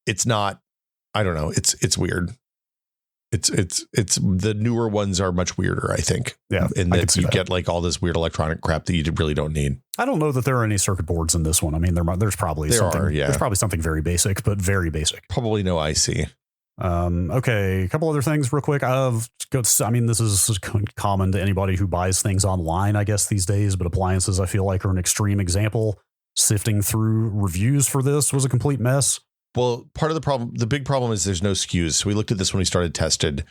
It's not, I don't know. It's weird. It's the newer ones are much weirder, I think. Yeah. In that you get like all this weird electronic crap that you really don't need. I don't know that there are any circuit boards in this one. I mean, there's probably something very basic, but very basic. Probably no IC. Okay. A couple other things real quick. I mean, this is common to anybody who buys things online, I guess, these days, but appliances, I feel like, are an extreme example. Sifting through reviews for this was a complete mess. Well, part of the problem, the big problem is there's no SKUs. So we looked at this when we started tested.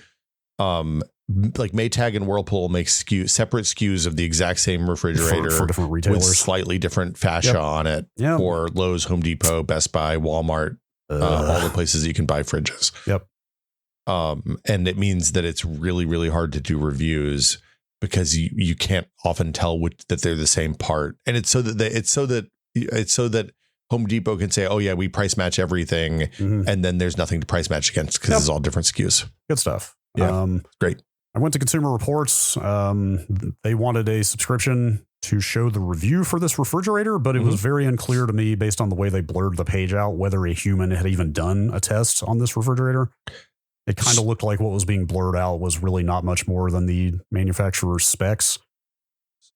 Like Maytag and Whirlpool make separate SKUs of the exact same refrigerator for different retailers with slightly different fascia on it. Yep. For Lowe's, Home Depot, Best Buy, Walmart, all the places you can buy fridges. Yep. And it means that it's really, really hard to do reviews because you can't often tell that they're the same part. And it's so that Home Depot can say, oh yeah, we price match everything. Mm-hmm. And then there's nothing to price match against because it's all different SKUs. Good stuff. Yeah. Great. I went to Consumer Reports. They wanted a subscription to show the review for this refrigerator, but it was very unclear to me based on the way they blurred the page out, whether a human had even done a test on this refrigerator. It kind of looked like what was being blurred out was really not much more than the manufacturer's specs.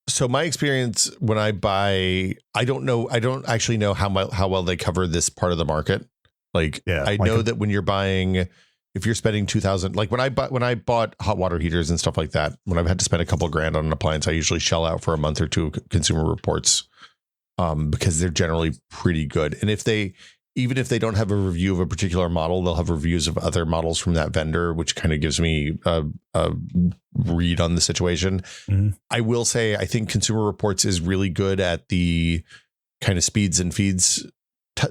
So my experience when I buy, I don't actually know how well they cover this part of the market. Like, I know that when you're buying, if you're spending $2,000, like when I bought hot water heaters and stuff like that, when I've had to spend a couple of grand on an appliance, I usually shell out for a month or two of Consumer Reports, because they're generally pretty good. And even if they don't have a review of a particular model, they'll have reviews of other models from that vendor, which kind of gives me a read on the situation. Mm-hmm. I will say, I think Consumer Reports is really good at the kind of speeds and feeds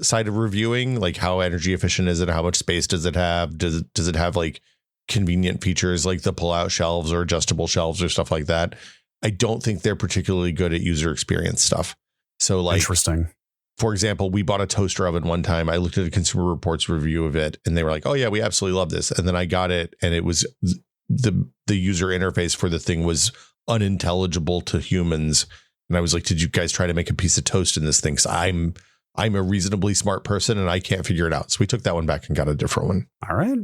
side of reviewing, like how energy efficient is it? How much space does it have? Does it have like convenient features like the pull out shelves or adjustable shelves or stuff like that? I don't think they're particularly good at user experience stuff. So like, interesting. For example, we bought a toaster oven one time. I looked at a Consumer Reports review of it and they were like, oh yeah, we absolutely love this. And then I got it and it was the user interface for the thing was unintelligible to humans. And I was like, did you guys try to make a piece of toast in this thing? So I'm I'm a reasonably smart person and I can't figure it out. So we took that one back and got a different one. All right.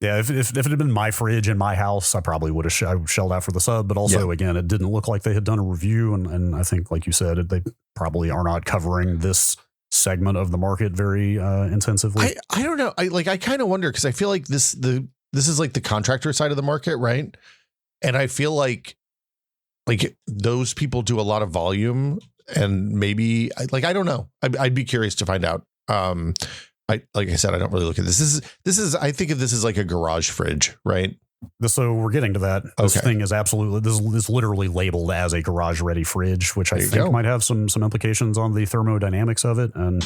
Yeah, if it had been my fridge in my house, I probably would have shelled out for the sub. But also, again, it didn't look like they had done a review. And I think, like you said, they probably are not covering this segment of the market very intensively. I don't know. I kind of wonder, because I feel like this is like the contractor side of the market, right? And I feel like those people do a lot of volume, and maybe I don't know. I'd be curious to find out. Like I said, I don't really look at this. This is I think of this as like a garage fridge, right? So we're getting to that. This thing is absolutely, this is literally labeled as a garage ready fridge, which I think might have some implications on the thermodynamics of it. And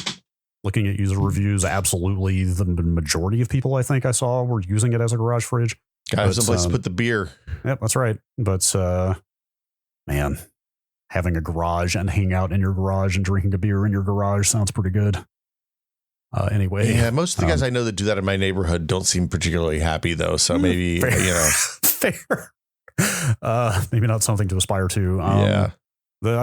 looking at user reviews, absolutely the majority of people I think I saw were using it as a garage fridge. Gotta have someplace to put the beer. Yep, that's right. But man, having a garage and hanging out in your garage and drinking a beer in your garage sounds pretty good. Anyway, yeah, most of the guys I know that do that in my neighborhood don't seem particularly happy, though. So maybe fair. Maybe not something to aspire to. I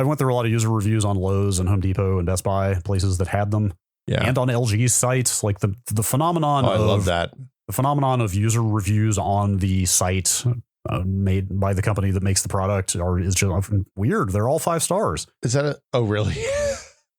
went through a lot of user reviews on Lowe's and Home Depot and Best Buy, places that had them. Yeah, and on LG's sites, like the phenomenon. I love that. The phenomenon of user reviews on the site made by the company that makes the product is just weird. They're all 5 stars. Is that oh really?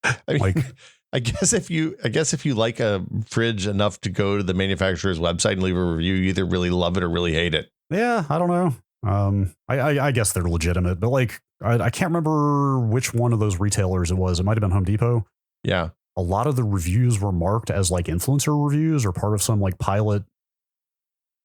I mean, I guess if you like a fridge enough to go to the manufacturer's website and leave a review, you either really love it or really hate it. Yeah, I don't know. I guess they're legitimate, but like I can't remember which one of those retailers it was. It might have been Home Depot. Yeah, a lot of the reviews were marked as like influencer reviews or part of some like pilot.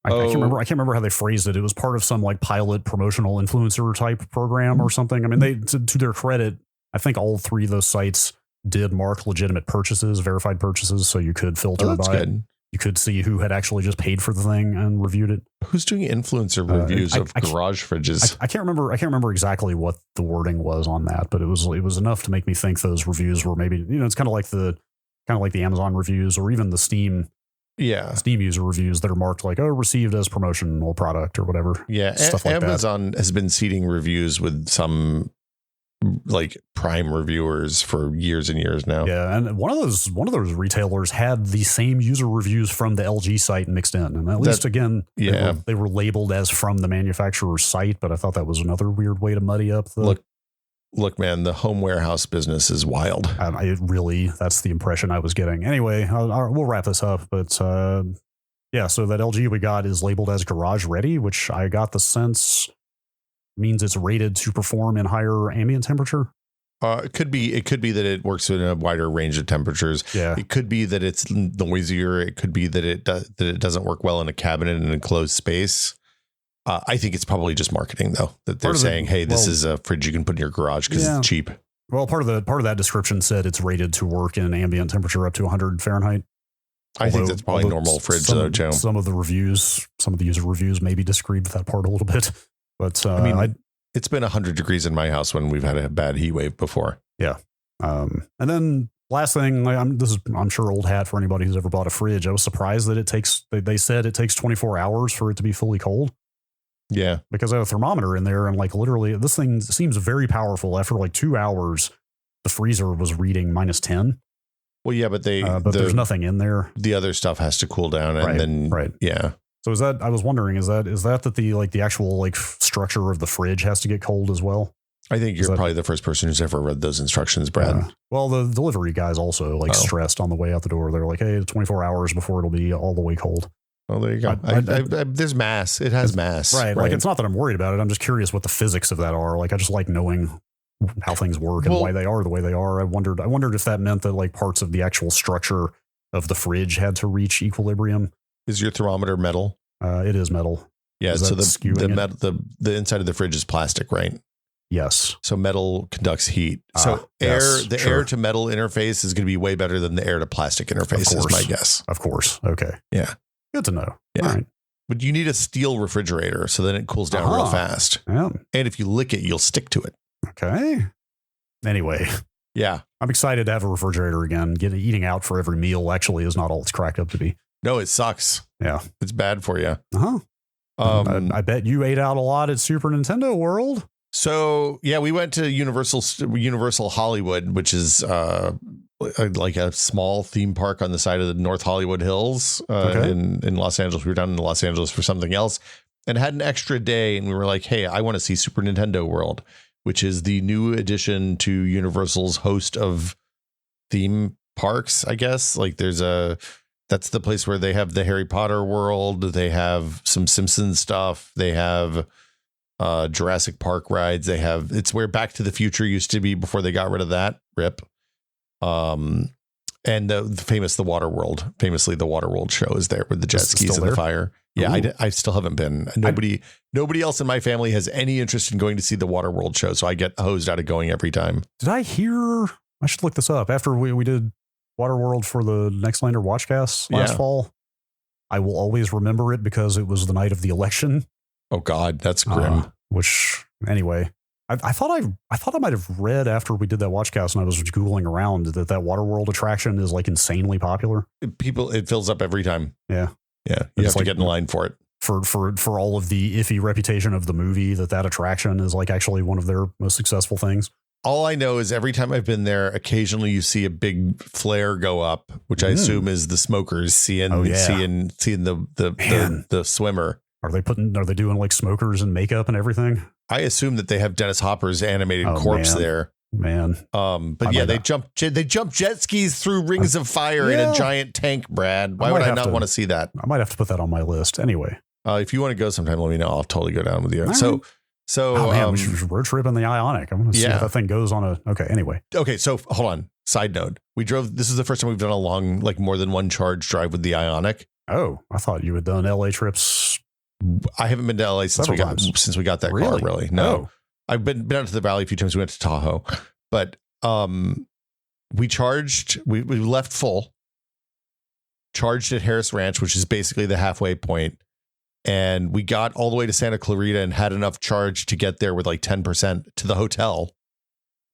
I can't remember how they phrased it. It was part of some like pilot promotional influencer type program or something. I mean, they to their credit, I think all 3 of those sites did mark legitimate purchases, verified purchases, so you could filter by it. You could see who had actually just paid for the thing and reviewed it. Who's doing influencer reviews of garage fridges? I can't remember exactly what the wording was on that, but it was enough to make me think those reviews were maybe, it's kind of like the Amazon reviews or even the Steam user reviews that are marked like, received as promotional product or whatever. Yeah, stuff like Amazon has been seeding reviews with some like Prime reviewers for years and years now. Yeah, and one of those retailers had the same user reviews from the LG site mixed in, and at least they were labeled as from the manufacturer's site. But I thought that was another weird way to muddy up the look, man. The home warehouse business is wild. That's the impression I was getting. Anyway, we'll wrap this up, but so that LG we got is labeled as garage ready, which I got the sense means it's rated to perform in higher ambient temperature. It could be that it works in a wider range of temperatures. Yeah. It could be that it's noisier. It could be that it doesn't work well in a cabinet in an enclosed space. I think it's probably just marketing, though, that they're saying, "Hey, this is a fridge you can put in your garage because it's cheap." Well, part of that description said it's rated to work in ambient temperature up to 100 Fahrenheit. I think that's probably normal fridge, though, Joe. Some of the user reviews maybe disagreed with that part a little bit. But it's been 100 degrees in my house when we've had a bad heat wave before. Yeah. And then last thing, I'm sure old hat for anybody who's ever bought a fridge. I was surprised that they said it takes 24 hours for it to be fully cold. Yeah. Because I have a thermometer in there and like literally this thing seems very powerful. After like 2 hours, the freezer was reading -10. Well, yeah, but there's nothing in there. The other stuff has to cool down and yeah. So I was wondering, is that the actual like structure of the fridge has to get cold as well? I think you're probably the first person who's ever read those instructions, Brad. Well, the delivery guys also stressed on the way out the door. They're like, hey, 24 hours before it'll be all the way cold. Oh, there you go. There's mass. It has mass. Right. Like, it's not that I'm worried about it. I'm just curious what the physics of that are. Like, I just like knowing how things work and why they are the way they are. I wondered if that meant that like parts of the actual structure of the fridge had to reach equilibrium. Is your thermometer metal? It is metal. Yeah. So the inside of the fridge is plastic, right? Yes. So metal conducts heat. So air to metal interface is going to be way better than the air to plastic interface is my guess. Of course. Okay. Yeah. Good to know. Yeah. All right. But you need a steel refrigerator so then it cools down real fast. Yeah. And if you lick it, you'll stick to it. Okay. Anyway. Yeah. I'm excited to have a refrigerator again. Eating out for every meal actually is not all it's cracked up to be. No, it sucks. Yeah. It's bad for you. Uh-huh. I bet you ate out a lot at Super Nintendo World. So, yeah, we went to Universal Hollywood, which is like a small theme park on the side of the North Hollywood Hills in Los Angeles. We were down in Los Angeles for something else and had an extra day. And we were like, hey, I want to see Super Nintendo World, which is the new addition to Universal's host of theme parks, I guess. Like that's the place where they have the Harry Potter world. They have some Simpsons stuff. They have Jurassic Park rides. It's where Back to the Future used to be before they got rid of that. RIP. And the Water World. Famously, the Water World show is there with the jet skis and the fire. Yeah, I still haven't been. Nobody else in my family has any interest in going to see the Water World show, so I get hosed out of going every time. Did I hear? I should look this up. After we did Water World for the Nextlander Watchcast last fall, I will always remember it because it was the night of the election. Oh God, that's grim. Anyway, I thought I might have read after we did that Watchcast and I was Googling around that Waterworld attraction is like insanely popular. It fills up every time. Yeah. Yeah. You have to get in line for it. For all of the iffy reputation of the movie, that attraction is like actually one of their most successful things. All I know is every time I've been there, occasionally you see a big flare go up, which I assume is the smokers seeing the swimmer. Are they doing like smokers and makeup and everything? I assume that they have Dennis Hopper's animated corpse there. Man. But yeah, they jump jet skis through rings of fire in a giant tank, Brad. Why would I not want to see that? I might have to put that on my list. Anyway. If you want to go sometime, let me know. I'll totally go down with you. We should road trip in the Ionic. I'm going to see if that thing goes on anyway. Okay. So hold on. Side note. This is the first time we've done a long, like more than one charge drive with the Ionic. Oh, I thought you had done LA trips. I haven't been to LA since we got that car. Really? No, I've been out to the Valley a few times. We went to Tahoe, but we charged. We left full. Charged at Harris Ranch, which is basically the halfway point, and we got all the way to Santa Clarita and had enough charge to get there with like 10% to the hotel,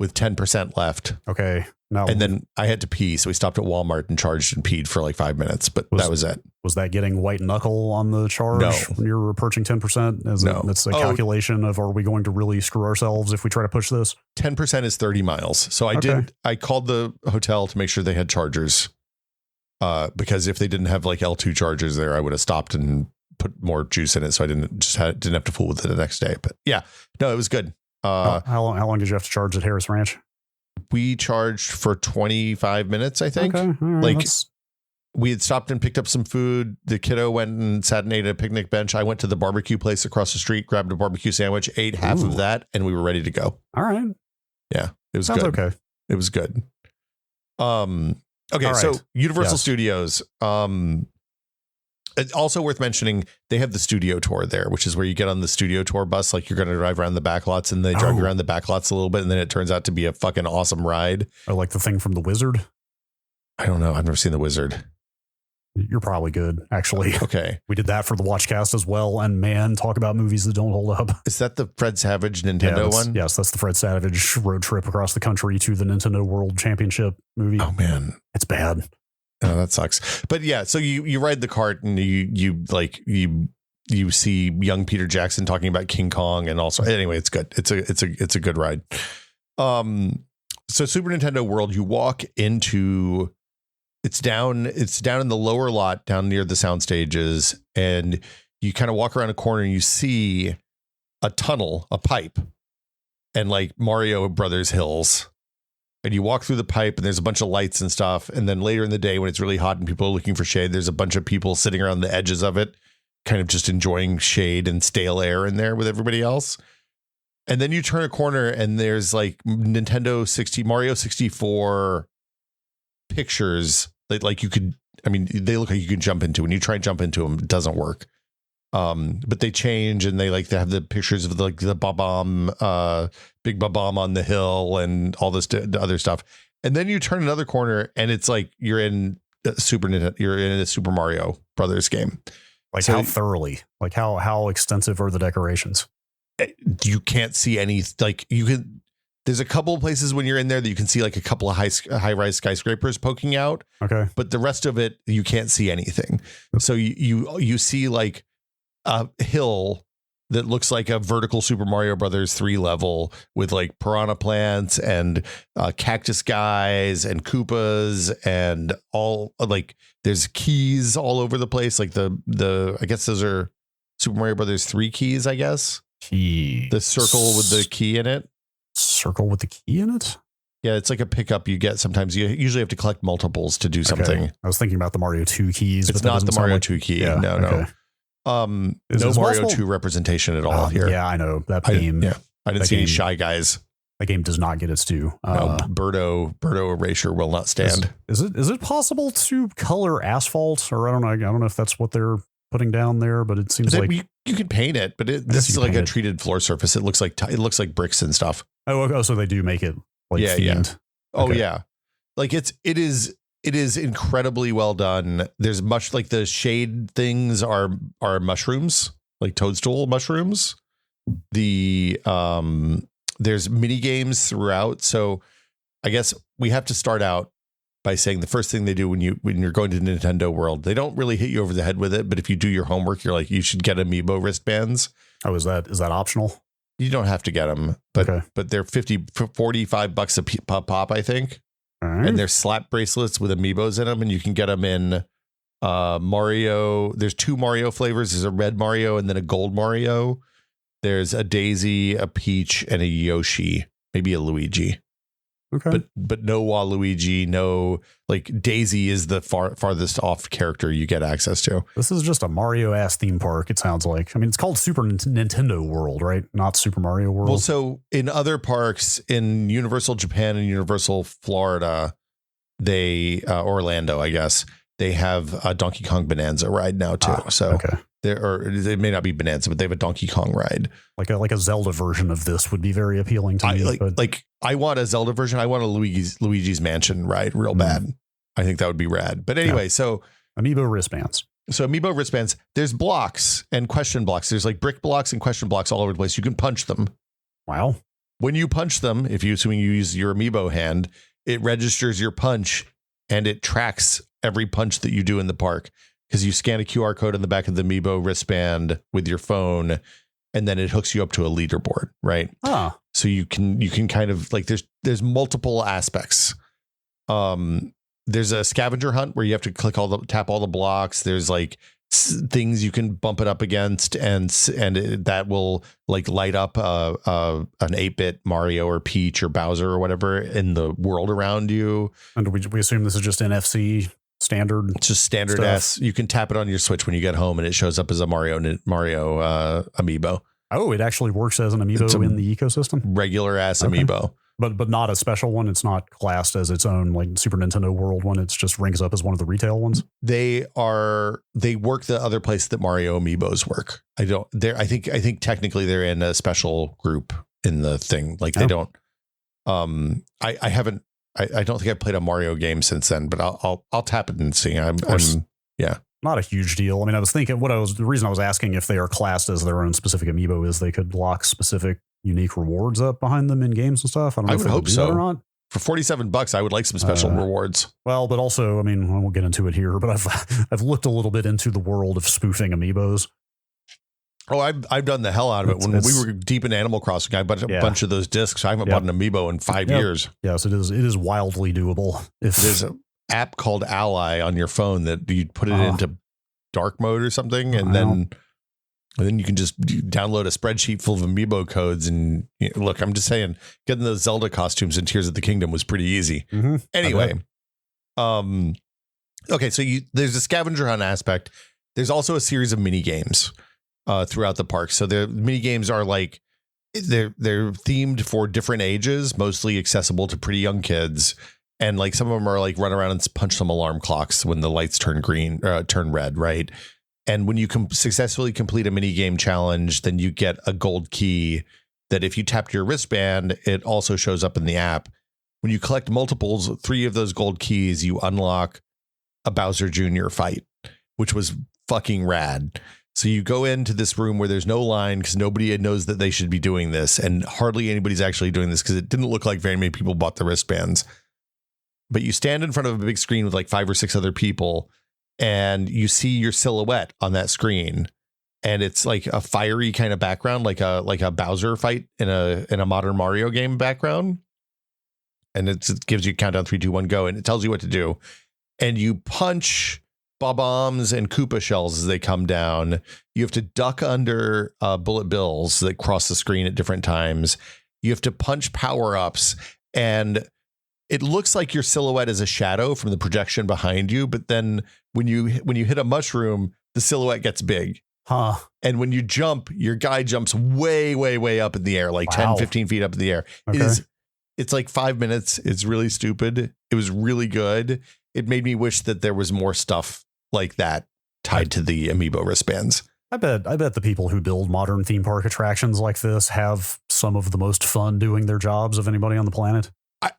with 10% left. Okay. No. And then I had to pee, so we stopped at Walmart and charged and peed for like 5 minutes, but that was it. Was that getting white knuckle on the charge when you're approaching 10%? No. That's a calculation of, are we going to really screw ourselves if we try to push this? 10% is 30 miles. So I called the hotel to make sure they had chargers, because if they didn't have like L2 chargers there, I would have stopped and put more juice in it. So I didn't have to fool with it the next day. But yeah, no, it was good. How long did you have to charge at Harris Ranch? We charged for 25 minutes, I think. Okay, right, we had stopped and picked up some food. The kiddo went and sat and ate at a picnic bench. I went to the barbecue place across the street, grabbed a barbecue sandwich, ate half of that, and we were ready to go. All right. Yeah, it was Sounds good. Okay. It was good. Okay, so Universal Studios. It's also worth mentioning, they have the studio tour there, which is where you get on the studio tour bus. Like you're going to drive around the back lots and they drive you around the back lots a little bit. And then it turns out to be a fucking awesome ride. Oh, like the thing from The Wizard? I don't know. I've never seen The Wizard. You're probably good, actually. Okay. We did that for the Watchcast as well. And man, talk about movies that don't hold up. Is that the Fred Savage Nintendo one? Yes, that's the Fred Savage road trip across the country to the Nintendo World Championship movie. Oh, man. It's bad. Oh, that sucks. But yeah, so you ride the cart and you see young Peter Jackson talking about King Kong, and also anyway, it's good. It's a good ride. So Super Nintendo World, you walk into, it's down in the lower lot down near the sound stages, and you kind of walk around a corner and you see a tunnel, a pipe, and like Mario Brothers hills. And you walk through the pipe and there's a bunch of lights and stuff. And then later in the day when it's really hot and people are looking for shade, there's a bunch of people sitting around the edges of it, kind of just enjoying shade and stale air in there with everybody else. And then you turn a corner and there's like Mario 64 pictures that like they look like you can jump into. When you try and jump into them, it doesn't work. But they change and they have the pictures of the Bob-omb, big Bob-omb on the hill and all this other stuff. And then you turn another corner and it's like you're in a Super Mario Brothers game. Like so, how thoroughly, like how extensive are the decorations? You can't see any, like you can, there's a couple of places when you're in there that you can see like a couple of high-rise skyscrapers poking out. Okay. But the rest of it, you can't see anything. So you see like a hill that looks like a vertical Super Mario Brothers 3 level with like piranha plants and cactus guys and Koopas and all like there's keys all over the place. Like the I guess those are Super Mario Brothers 3 keys, I guess. Key. The circle with the key in it. Circle with the key in it? Yeah, it's like a pickup you get sometimes. You usually have to collect multiples to do something. Okay. I was thinking about the Mario 2 keys. It's not the Mario 2 key. Yeah, no. No Mario 2 representation at all here. Yeah, I know. That game. I didn't see any Shy Guys. That game does not get its due. No, Birdo erasure will not stand. Is it possible to color asphalt? Or I don't know if that's what they're putting down there, but it seems like you can paint it, but this is like a treated floor surface. It looks like bricks and stuff. Oh, so they do make it like themed. Oh yeah. Like it is incredibly well done. There's much like the shade things are mushrooms, like toadstool mushrooms. There's mini games throughout. So I guess we have to start out by saying the first thing they do when you're going to Nintendo World, they don't really hit you over the head with it, but if you do your homework, you're like, you should get Amiibo wristbands. Oh, is that optional? You don't have to get them, but they're $45 a pop, I think. Right. And they're slap bracelets with Amiibos in them, and you can get them in Mario. There's 2 Mario flavors. There's a red Mario and then a gold Mario. There's a Daisy, a Peach, and a Yoshi, maybe a Luigi. Okay. But no Waluigi, no, like Daisy is the farthest off character you get access to. This is just a Mario ass theme park, it sounds like. I mean, it's called Super Nintendo World, right? Not Super Mario World. Well, so in other parks in Universal Japan and Universal Florida, Orlando, I guess, they have a Donkey Kong Bonanza ride now too. It may not be Bonanza, but they have a Donkey Kong ride. Like a Zelda version of this would be very appealing to me. I want a Zelda version. I want a Luigi's Mansion ride real bad. I think that would be rad. But anyway, so Amiibo wristbands. So Amiibo wristbands, there's blocks and question blocks. There's like brick blocks and question blocks all over the place. You can punch them. Wow. When you punch them, assuming you use your Amiibo hand, it registers your punch and it tracks every punch that you do in the park. Because you scan a QR code on the back of the Amiibo wristband with your phone, and then it hooks you up to a leaderboard, right? So you can kind of like there's multiple aspects. There's a scavenger hunt where you have to tap all the blocks. There's like things you can bump it up against, and that will like light up an 8-bit Mario or Peach or Bowser or whatever in the world around you. And we assume this is just NFC. Standard. It's just standard S. You can tap it on your Switch when you get home and it shows up as a Mario Amiibo. Oh, it actually works as an Amiibo in the ecosystem? Regular ass Amiibo. But not a special one. It's not classed as its own like Super Nintendo World one. It's just rings up as one of the retail ones. They work the other place that Mario Amiibos work. I think technically they're in a special group in the thing. Like they don't I don't think I've played a Mario game since then, but I'll tap it and see. Not a huge deal. I mean, I was thinking the reason I was asking if they are classed as their own specific Amiibo is they could lock specific unique rewards up behind them in games and stuff. I don't know if would hope so or not. For $47, I would like some special rewards. Well, but also, I mean, I won't get into it here, but I've looked a little bit into the world of spoofing Amiibos. Oh, I've done the hell out of it. When we were deep in Animal Crossing, I bought a bunch of those discs. I haven't bought an Amiibo in 5 years. Yes, it is wildly doable. There's an app called Ally on your phone that you put it into dark mode or something, and then you can just download a spreadsheet full of Amiibo codes. And look, I'm just saying, getting those Zelda costumes in Tears of the Kingdom was pretty easy. Mm-hmm. Anyway, okay, so there's a scavenger hunt aspect. There's also a series of mini games throughout the park. So the mini games are like they're themed for different ages, mostly accessible to pretty young kids. And like some of them are like run around and punch some alarm clocks when the lights turn red, right? And when you successfully complete a mini game challenge, then you get a gold key that if you tapped your wristband, it also shows up in the app. When you collect multiples, 3 of those gold keys, you unlock a Bowser Jr. fight, which was fucking rad. So you go into this room where there's no line because nobody knows that they should be doing this. And hardly anybody's actually doing this because it didn't look like very many people bought the wristbands. But you stand in front of a big screen with like 5 or 6 other people and you see your silhouette on that screen. and it's like a fiery kind of background, like a Bowser fight in a modern Mario game background. And it gives you countdown 3, 2, 1, go, and it tells you what to do. And you punch bombs and Koopa shells as they come down. You have to duck under bullet bills that cross the screen at different times. You have to punch power-ups, and it looks like your silhouette is a shadow from the projection behind you. But then when you hit a mushroom, the silhouette gets big. Huh. And when you jump, your guy jumps way, way, way up in the air, like 10, 15 feet up in the air. Okay. It's like 5 minutes. It's really stupid. It was really good. It made me wish that there was more stuff like that tied to the Amiibo wristbands. I bet the people who build modern theme park attractions like this have some of the most fun doing their jobs of anybody on the planet.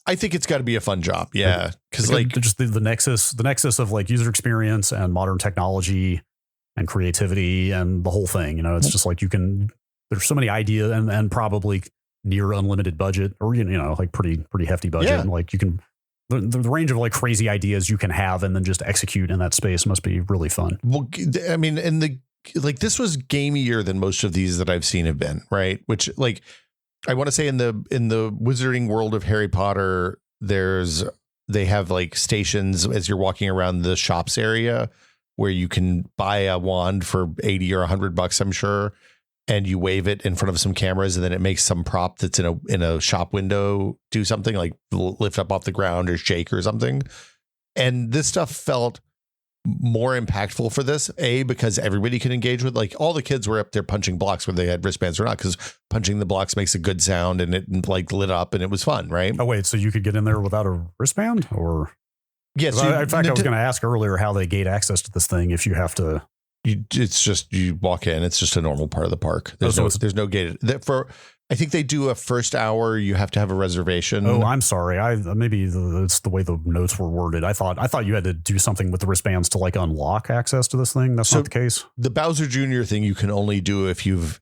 I think it's got to be a fun job. Yeah. Because like just the nexus of like user experience and modern technology and creativity and the whole thing, you know, it's just like there's so many ideas and probably near unlimited budget, or, you know, like pretty hefty budget. Yeah. And like you can, the range of like crazy ideas you can have and then just execute in that space must be really fun. Well, I mean, this was gamier than most of these that I've seen have been, right? Which, like, I want to say in the Wizarding World of Harry Potter, they have like stations as you're walking around the shops area where you can buy a wand for $80 or $100, I'm sure, and you wave it in front of some cameras, and then it makes some prop that's in a shop window do something, like lift up off the ground or shake or something. And this stuff felt more impactful for this, because everybody can engage with, like, all the kids were up there punching blocks whether they had wristbands or not, because punching the blocks makes a good sound, and it like lit up and it was fun, right? Oh wait, so you could get in there without a wristband? Or yes, in fact, I was going to ask earlier how they gate access to this thing if you have to. It's just you walk in. It's just a normal part of the park. There's no gated. I think they do a first hour. You have to have a reservation. Oh, I'm sorry. It's the way the notes were worded. I thought you had to do something with the wristbands to like unlock access to this thing. That's not the case. The Bowser Jr. thing you can only do if you've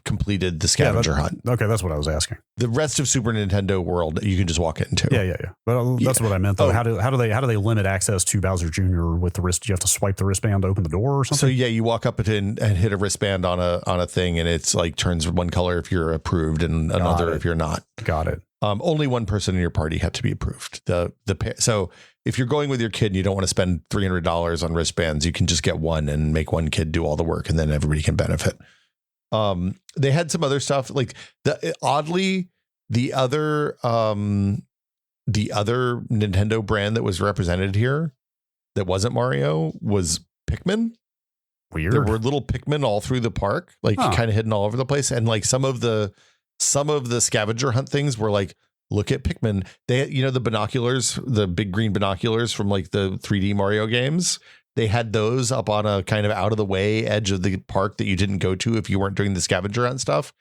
completed the scavenger hunt. Okay, that's what I was asking. The rest of Super Nintendo World you can just walk into. Yeah. But that's what I meant though. How do they limit access to Bowser Jr. with the wrist? Do you have to swipe the wristband to open the door or something? So yeah, you walk up and hit a wristband on a thing, and it's like turns one color if you're approved and another if you're not. Got it. Only one person in your party had to be approved. So if you're going with your kid and you don't want to spend $300 on wristbands, you can just get one and make one kid do all the work, and then everybody can benefit. They had some other stuff like the other Nintendo brand that was represented here that wasn't Mario was Pikmin. Weird. There were little Pikmin all through the park, like kind of hidden all over the place. And like some of the scavenger hunt things were like, look at Pikmin. They, the binoculars, the big green binoculars from like the 3D Mario games. They had those up on a kind of out of the way edge of the park that you didn't go to if you weren't doing the scavenger hunt stuff.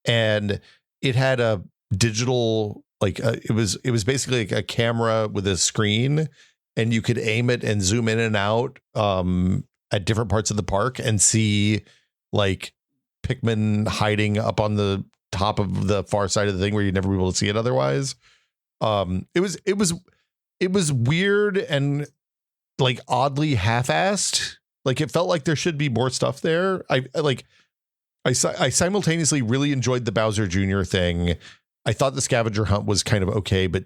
And it had a digital, like it was basically like a camera with a screen, and you could aim it and zoom in and out at different parts of the park and see like Pikmin hiding up on the top of the far side of the thing where you'd never be able to see it otherwise. It was weird and like oddly half-assed. Like it felt like there should be more stuff there. I simultaneously really enjoyed the Bowser Jr. thing. I thought the scavenger hunt was kind of okay, but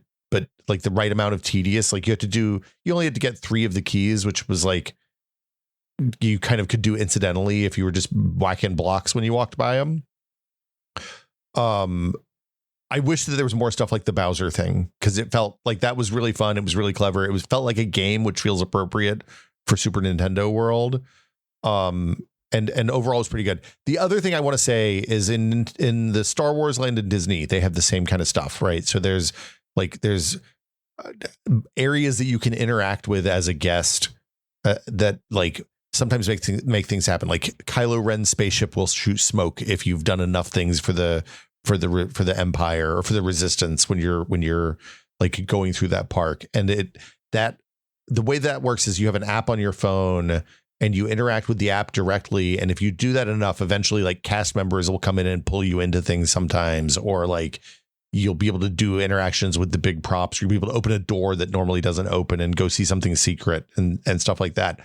like the right amount of tedious. Like you only had to get 3 of the keys, which was like you kind of could do incidentally if you were just whacking blocks when you walked by them. I wish that there was more stuff like the Bowser thing, because it felt like that was really fun. It was really clever. It felt like a game, which feels appropriate for Super Nintendo World. And overall it's pretty good. The other thing I want to say is in the Star Wars Land and Disney, they have the same kind of stuff, right? So there's areas that you can interact with as a guest that like sometimes make things happen. Like Kylo Ren's spaceship will shoot smoke if you've done enough things for the Empire or for the Resistance when you're like going through that park. And the way that works is you have an app on your phone and you interact with the app directly. And if you do that enough, eventually like cast members will come in and pull you into things sometimes, or like you'll be able to do interactions with the big props. You'll be able to open a door that normally doesn't open and go see something secret and stuff like that.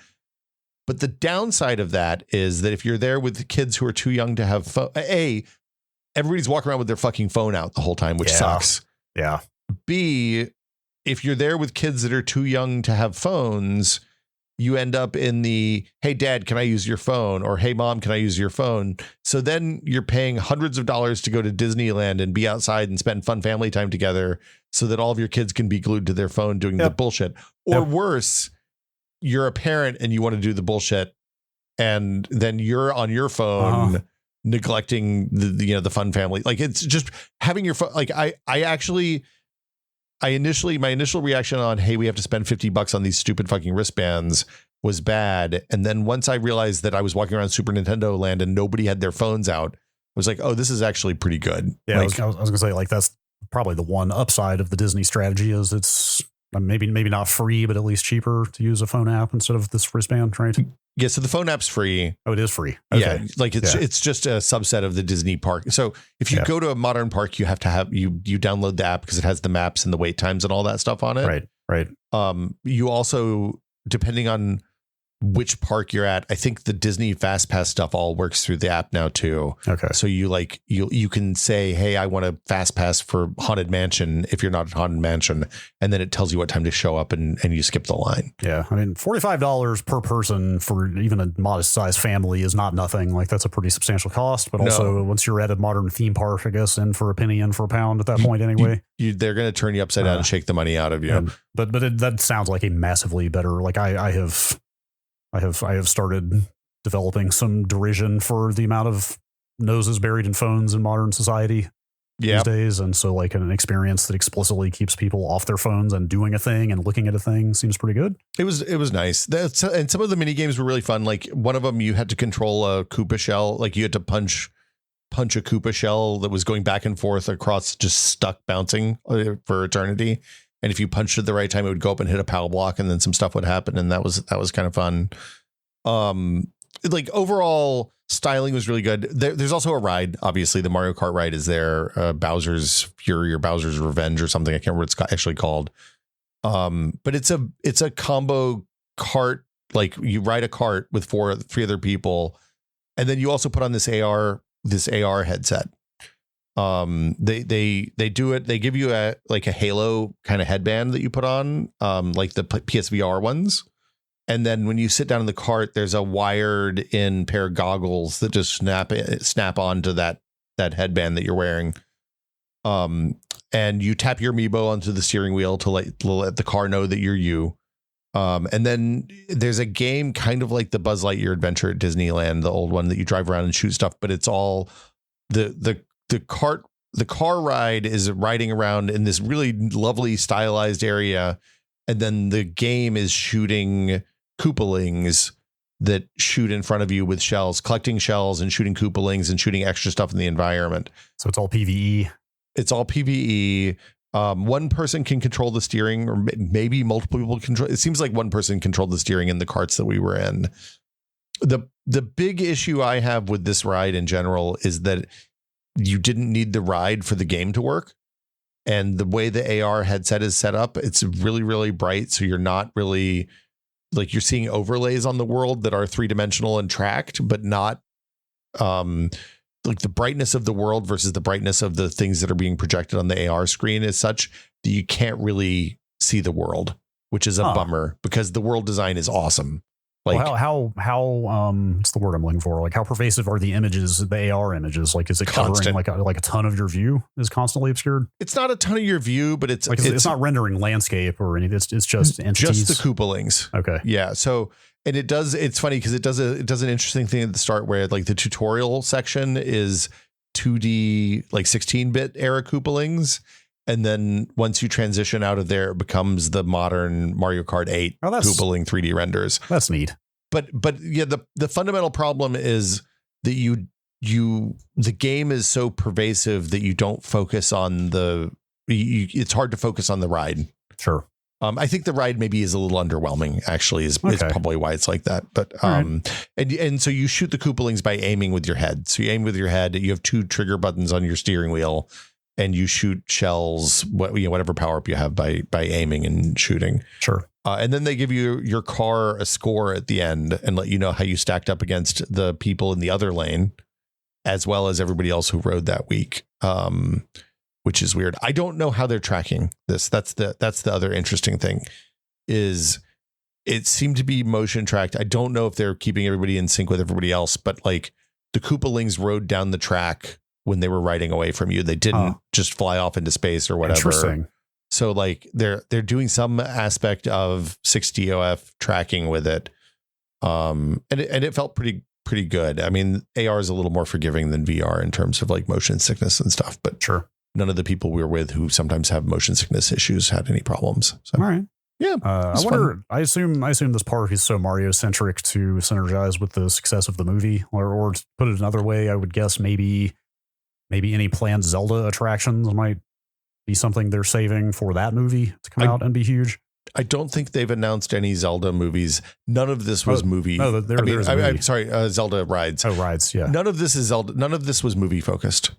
But the downside of that is that if you're there with kids who are too young to have phone, everybody's walking around with their fucking phone out the whole time, which sucks. Yeah. B, if you're there with kids that are too young to have phones, you end up in the, hey, dad, can I use your phone? Or, hey, mom, can I use your phone? So then you're paying hundreds of dollars to go to Disneyland and be outside and spend fun family time together so that all of your kids can be glued to their phone doing the bullshit. Or worse, you're a parent and you want to do the bullshit and then you're on your phone neglecting the fun family. Like, it's just having your phone. Like my initial reaction on, hey, we have to spend $50 on these stupid fucking wristbands was bad. And then once I realized that I was walking around Super Nintendo land and nobody had their phones out, I was like, oh, this is actually pretty good. Yeah. Like, I was going to say, like, that's probably the one upside of the Disney strategy is it's maybe not free, but at least cheaper to use a phone app instead of this wristband, right? Yeah, so the phone app's free. Oh, it is free. Okay. Yeah, like it's just a subset of the Disney park. So if you go to a modern park, you have to have you download the app because it has the maps and the wait times and all that stuff on it. Right. You also, depending on which park you're at, I think the Disney Fast Pass stuff all works through the app now too. Okay. So you can say, hey, I want a Fast Pass for Haunted Mansion if you're not at Haunted Mansion, and then it tells you what time to show up and you skip the line. Yeah. I mean, $45 per person for even a modest sized family is not nothing. Like, that's a pretty substantial cost, but also once you're at a modern theme park, I guess, in for a penny, in for a pound at that point anyway. They're going to turn you upside down and shake the money out of you. But that sounds like a massively better, like I have started developing some derision for the amount of noses buried in phones in modern society these days. And so, like, an experience that explicitly keeps people off their phones and doing a thing and looking at a thing seems pretty good. It was nice. And some of the mini games were really fun. Like, one of them, you had to control a Koopa shell. Like, you had to punch a Koopa shell that was going back and forth across, just stuck bouncing for eternity. And if you punched at the right time, it would go up and hit a power block, and then some stuff would happen. And that was kind of fun. Like, overall styling was really good. There's also a ride. Obviously, the Mario Kart ride is there. Bowser's Fury or Bowser's Revenge or something. I can't remember what it's actually called. But it's a combo cart. Like, you ride a cart with three other people, and then you also put on this AR headset. They do it. They give you a Halo kind of headband that you put on, like the PSVR ones. And then when you sit down in the cart, there's a wired in pair of goggles that just snap onto that headband that you're wearing. And you tap your Amiibo onto the steering wheel to let the car know that you're you. And then there's a game kind of like the Buzz Lightyear adventure at Disneyland, the old one that you drive around and shoot stuff, but it's all the car ride is riding around in this really lovely stylized area. And then the game is shooting Koopalings that shoot in front of you with shells, collecting shells and shooting Koopalings and shooting extra stuff in the environment. So it's all PvE. It's all PvE. One person can control the steering, or maybe multiple people control. It seems like one person controlled the steering in the carts that we were in. The big issue I have with this ride in general is that you didn't need the ride for the game to work. And the way the AR headset is set up, it's really, really bright. So you're not really, like, you're seeing overlays on the world that are 3-dimensional and tracked, but not like the brightness of the world versus the brightness of the things that are being projected on the AR screen is such that you can't really see the world, which is a bummer because the world design is awesome. Like, well, how what's the word I'm looking for? Like, how pervasive are the images, the AR images? Like, is it covering like a ton of your view is constantly obscured? It's not a ton of your view, but it's not rendering landscape or anything. It's just entities. Just the Koopalings. Okay. Yeah. So, and it's funny because it does an interesting thing at the start where, like, the tutorial section is 2D, like 16-bit era Koopalings. And then once you transition out of there, it becomes the modern Mario Kart 8 Koopaling 3D renders. That's neat. But yeah, the fundamental problem is that the game is so pervasive that you don't focus on it's hard to focus on the ride. Sure. I think the ride maybe is a little underwhelming, actually, is probably why it's like that. But and so you shoot the Koopalings by aiming with your head. So you aim with your head. You have 2 trigger buttons on your steering wheel. and you shoot shells, whatever power up you have by aiming and shooting. Sure. And then they give you your car a score at the end and let you know how you stacked up against the people in the other lane, as well as everybody else who rode that week, which is weird. I don't know how they're tracking this. That's the other interesting thing, is it seemed to be motion tracked. I don't know if they're keeping everybody in sync with everybody else, but like the Koopalings rode down the track when they were riding away from you. They didn't just fly off into space or whatever. Interesting. So like they're doing some aspect of 6DOF tracking with it. And it felt pretty good. I mean, AR is a little more forgiving than VR in terms of like motion sickness and stuff, but sure. None of the people we were with who sometimes have motion sickness issues had any problems. So. All right. Yeah. I wonder, fun. I assume this park is so Mario centric to synergize with the success of the movie, or to put it another way, I would guess maybe any planned Zelda attractions might be something they're saving for that movie to come out and be huge. I don't think they've announced any Zelda movies. None of this was movie. No, I'm sorry, Zelda rides. Oh, rides. Yeah. None of this is Zelda. None of this was movie focused.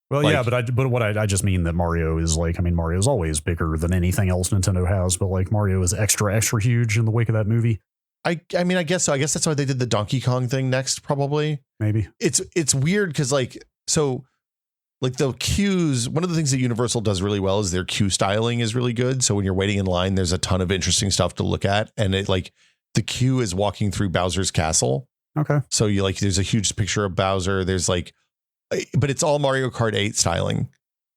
Well, like, yeah, but what I just mean that Mario is like, I mean, Mario's always bigger than anything else Nintendo has, but like Mario is extra huge in the wake of that movie. I mean, I guess so. I guess that's why they did the Donkey Kong thing next, probably. Maybe. It's weird because like the queues, one of the things that Universal does really well is their queue styling is really good. So when you're waiting in line, there's a ton of interesting stuff to look at. And it like the queue is walking through Bowser's castle. Okay. So you like, there's a huge picture of Bowser. There's like, but it's all Mario Kart 8 styling.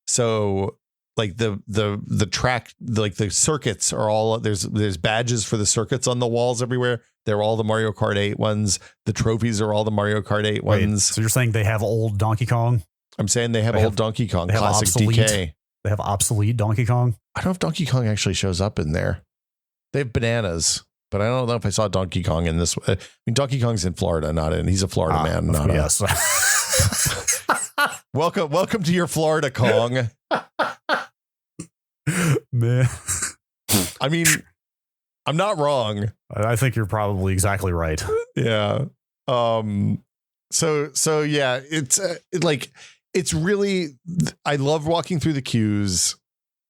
So like the track, like the circuits are all, there's badges for the circuits on the walls everywhere. They're all the Mario Kart 8 ones. The trophies are all the Mario Kart 8 ones. So you're saying they have old Donkey Kong? I'm saying they have old Donkey Kong, classic DK. They have obsolete Donkey Kong? I don't know if Donkey Kong actually shows up in there. They have bananas, but I don't know if I saw Donkey Kong in this. I mean, Donkey Kong's in Florida, he's a Florida man. Yes. Welcome to your Florida Kong. Man. I mean, I'm not wrong. I think you're probably exactly right. Yeah. So yeah, it's really, I love walking through the queues.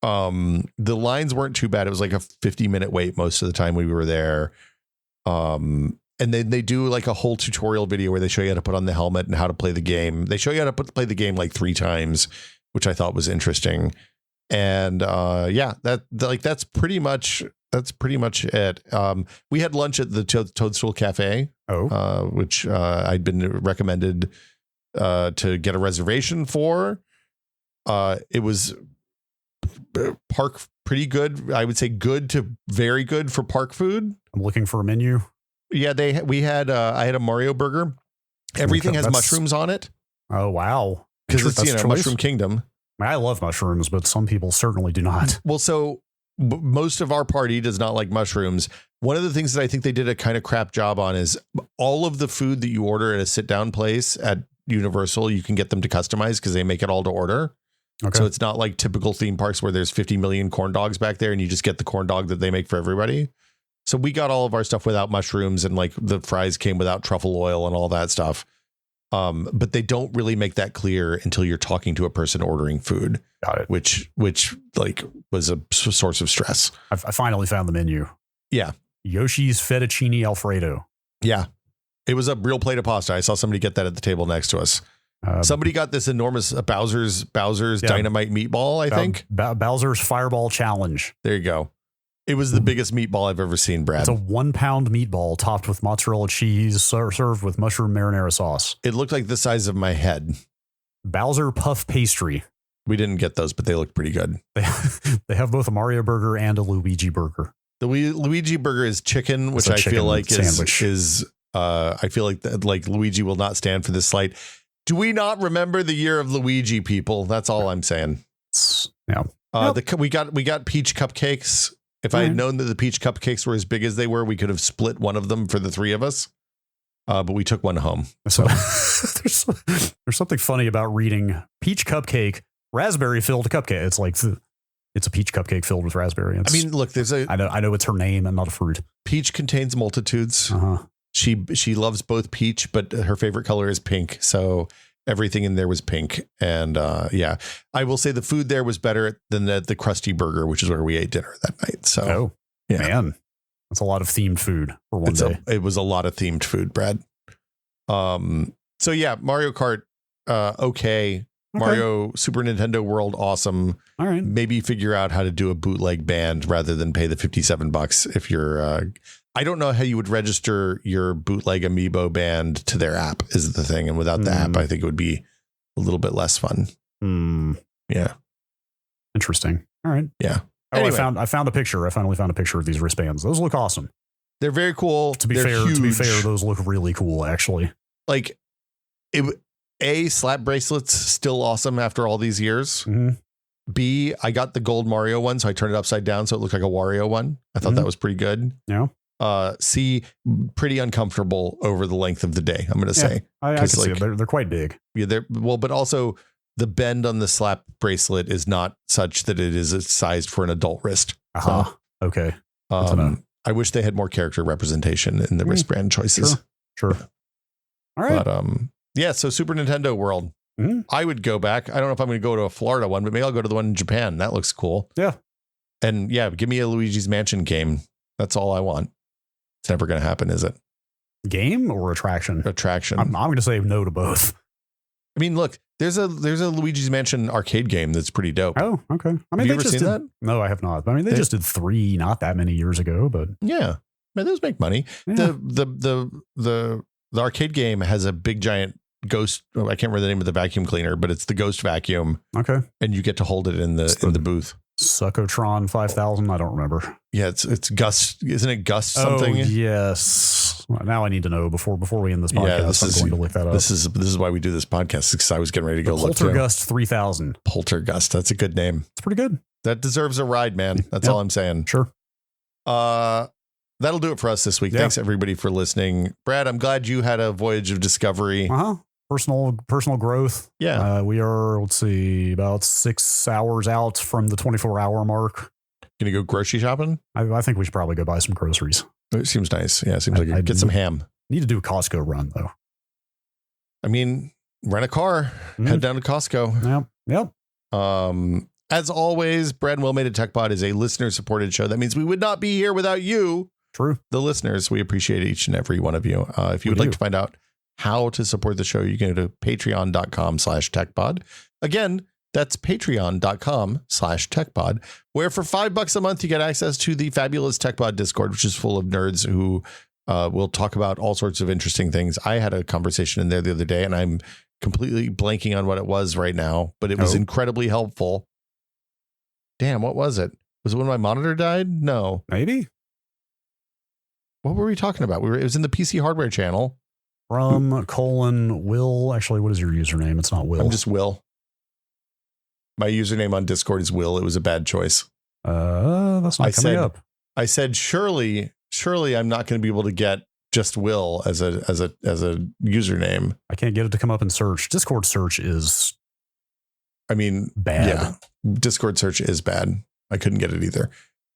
The lines weren't too bad. It was like a 50-minute wait most of the time we were there. And then they do like a whole tutorial video where they show you how to put on the helmet and how to play the game. They show you how to play the game like 3 times, which I thought was interesting. And that's pretty much it. We had lunch at the Toadstool Cafe, which I'd been recommended to get a reservation for. It was park pretty good. I would say good to very good for park food. I'm looking for a menu. Yeah, I had a Mario burger. Everything has mushrooms on it. Oh, wow. Because it's, Mushroom Kingdom. I love mushrooms, but some people certainly do not. Well, so most of our party does not like mushrooms. One of the things that I think they did a kind of crap job on is all of the food that you order at a sit down place at Universal, you can get them to customize because they make it all to order. Okay. So it's not like typical theme parks where there's 50 million corn dogs back there and you just get the corn dog that they make for everybody. So we got all of our stuff without mushrooms, and like the fries came without truffle oil and all that stuff. But they don't really make that clear until you're talking to a person ordering food. Got it. Which like was a source of stress. I finally found the menu. Yeah. Yoshi's Fettuccine Alfredo. Yeah. It was a real plate of pasta. I saw somebody get that at the table next to us. Somebody got this enormous Bowser's Dynamite meatball, I think. Bowser's Fireball Challenge. There you go. It was the biggest meatball I've ever seen, Brad. It's a 1 pound meatball topped with mozzarella cheese, served with mushroom marinara sauce. It looked like the size of my head. Bowser Puff Pastry. We didn't get those, but they looked pretty good. They have both a Mario burger and a Luigi burger. The Luigi burger is chicken, which I feel like is I feel like Luigi will not stand for this slight. Do we not remember the year of Luigi, people? That's all I'm saying. Yeah. We got peach cupcakes. If I had known that the peach cupcakes were as big as they were, we could have split one of them for the 3 of us. But we took one home. So there's something funny about reading peach cupcake, raspberry filled cupcake. It's like it's a peach cupcake filled with raspberry. I mean, look, I know it's her name and not a fruit. Peach contains multitudes. Uh-huh. She loves both peach, but her favorite color is pink. So Everything in there was pink. And yeah, I will say the food there was better than the Krusty Burger, which is where we ate dinner that night. So, yeah. Man, that's a lot of themed food for one day. It was a lot of themed food, Brad. So yeah, Mario Kart, okay. Mario Super Nintendo World, awesome. All right. Maybe figure out how to do a bootleg band rather than pay the $57 if you're. I don't know how you would register your bootleg Amiibo band to their app is the thing, and without the app, I think it would be a little bit less fun. Yeah. Interesting. All right. Yeah. Oh, anyway. I found a picture. I finally found a picture of these wristbands. Those look awesome. They're very cool. To be fair, those look really cool. Actually, like slap bracelets still awesome after all these years. B, I got the gold Mario one, so I turned it upside down so it looked like a Wario one. I thought that was pretty good. Yeah. C, pretty uncomfortable over the length of the day, I'm going to say. I can see it. They're quite big. Yeah, but also the bend on the slap bracelet is not such that it is sized for an adult wrist. So, okay. I wish they had more character representation in the wristband choices. Sure. All right. But yeah, so Super Nintendo World. I would go back. I don't know if I'm going to go to a Florida one, but maybe I'll go to the one in Japan. That looks cool. Yeah. And yeah, give me a Luigi's Mansion game. That's all I want. It's never going to happen, is it? Game or attraction? Attraction. I'm going to say no to both. I mean, look, there's a Luigi's Mansion arcade game that's pretty dope. Oh, okay. I have mean, you ever seen that? No, I have not. I mean, they just did 3 not that many years ago, but yeah, man, those make money. Yeah. The arcade game has a big giant ghost. I can't remember the name of the vacuum cleaner, but it's the ghost vacuum. Okay, and you get to hold it in the booth. Suckotron 5000. I don't remember. Yeah, it's Gus. Isn't it Gus something? Oh, yes. Well, now I need to know before we end this podcast. I'm going to look that up. This is why we do this podcast, because I was getting ready to go look. Poltergust 3000. Poltergust. That's a good name. It's pretty good. That deserves a ride, man. That's all I'm saying. Sure. That'll do it for us this week. Yeah. Thanks everybody for listening. Brad, I'm glad you had a voyage of discovery. Personal growth. Yeah. We are, let's see, about 6 hours out from the 24-hour mark. Gonna go grocery shopping? I think we should probably go buy some groceries. It seems nice. Yeah, it seems like get some ham. Need to do a Costco run, though. I mean, rent a car, head down to Costco. Yep. As always, Brad and Will Made a Tech Pod is a listener-supported show. That means we would not be here without you. True. The listeners. We appreciate each and every one of you. If you would like to find out how to support the show, you can go to patreon.com/techpod. Again, that's patreon.com/techpod, where for $5 a month, you get access to the fabulous TechPod Discord, which is full of nerds who will talk about all sorts of interesting things. I had a conversation in there the other day, and I'm completely blanking on what it was right now, but it was incredibly helpful. Damn, what was it? Was it when my monitor died? No. Maybe. What were we talking about? It was in the PC Hardware channel. Will. Actually, what is your username? It's not Will. I'm just Will. My username on Discord is Will. It was a bad choice. That's not coming up. I said, surely I'm not going to be able to get just Will as a username. I can't get it to come up in search. Discord search is, bad. Yeah, Discord search is bad. I couldn't get it either.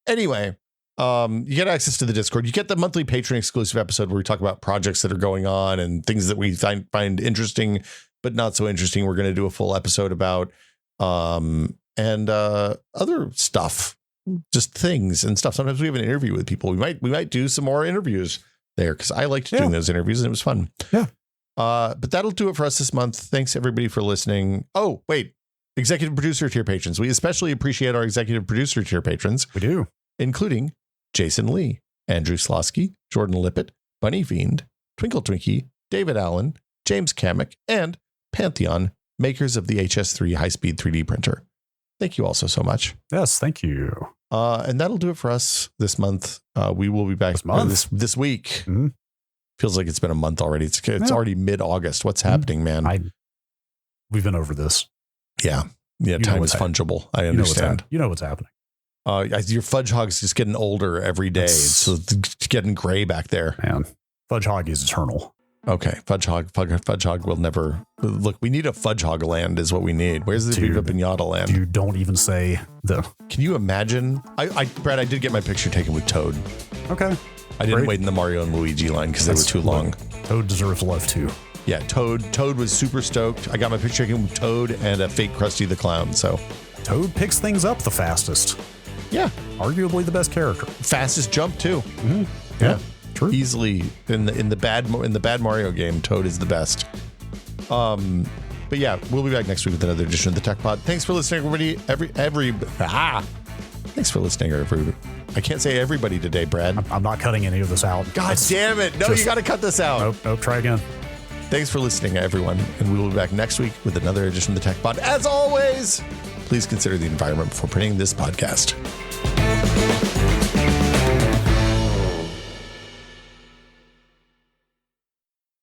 Anyway, you get access to the Discord. You get the monthly patron exclusive episode where we talk about projects that are going on and things that we find interesting, but not so interesting. We're going to do a full episode about, and other stuff, just things and stuff. Sometimes we have an interview with people. We might do some more interviews there, because I liked doing those interviews and it was fun. Yeah. But that'll do it for us this month. Thanks everybody for listening. Oh, wait. Executive producer tier patrons. We especially appreciate our executive producer tier patrons. We do. Including Jason Lee, Andrew Slosky, Jordan Lippett, Bunny Fiend, Twinkle Twinkie, David Allen, James Kamek, and Pantheon, makers of the HS3 high-speed 3D printer. Thank you all so much. Yes, thank you. And that'll do it for us this month. We will be back this week. Mm-hmm. Feels like it's been a month already. It's already mid-August. What's happening, man? We've been over this. Yeah. Time is fungible. I understand. You know what's happening. Your Fudge Hog's just getting older every day. So it's getting gray back there. Man, Fudge Hog is eternal. Okay, Fudge Hog will never look. We need a Fudge Hog land, is what we need. Where's the Viva Pinata land? You don't even say the. Can you imagine? Brad, I did get my picture taken with Toad. Okay. I didn't wait in the Mario and Luigi line because they were too long. Toad deserves love too. yeah, Toad was super stoked. I got my picture taken with Toad and a fake Krusty the Clown. So Toad picks things up the fastest. Yeah, arguably the best character. Fastest jump too. Mm-hmm. Yeah, true. Easily in the bad Mario game, Toad is the best. But yeah, we'll be back next week with another edition of the Tech Pod. Thanks for listening, everybody. Thanks for listening, everybody. I can't say everybody today, Brad. I'm not cutting any of this out. God damn it! No, you got to cut this out. Nope. Try again. Thanks for listening, everyone, and we will be back next week with another edition of the Tech Pod. As always, please consider the environment before printing this podcast.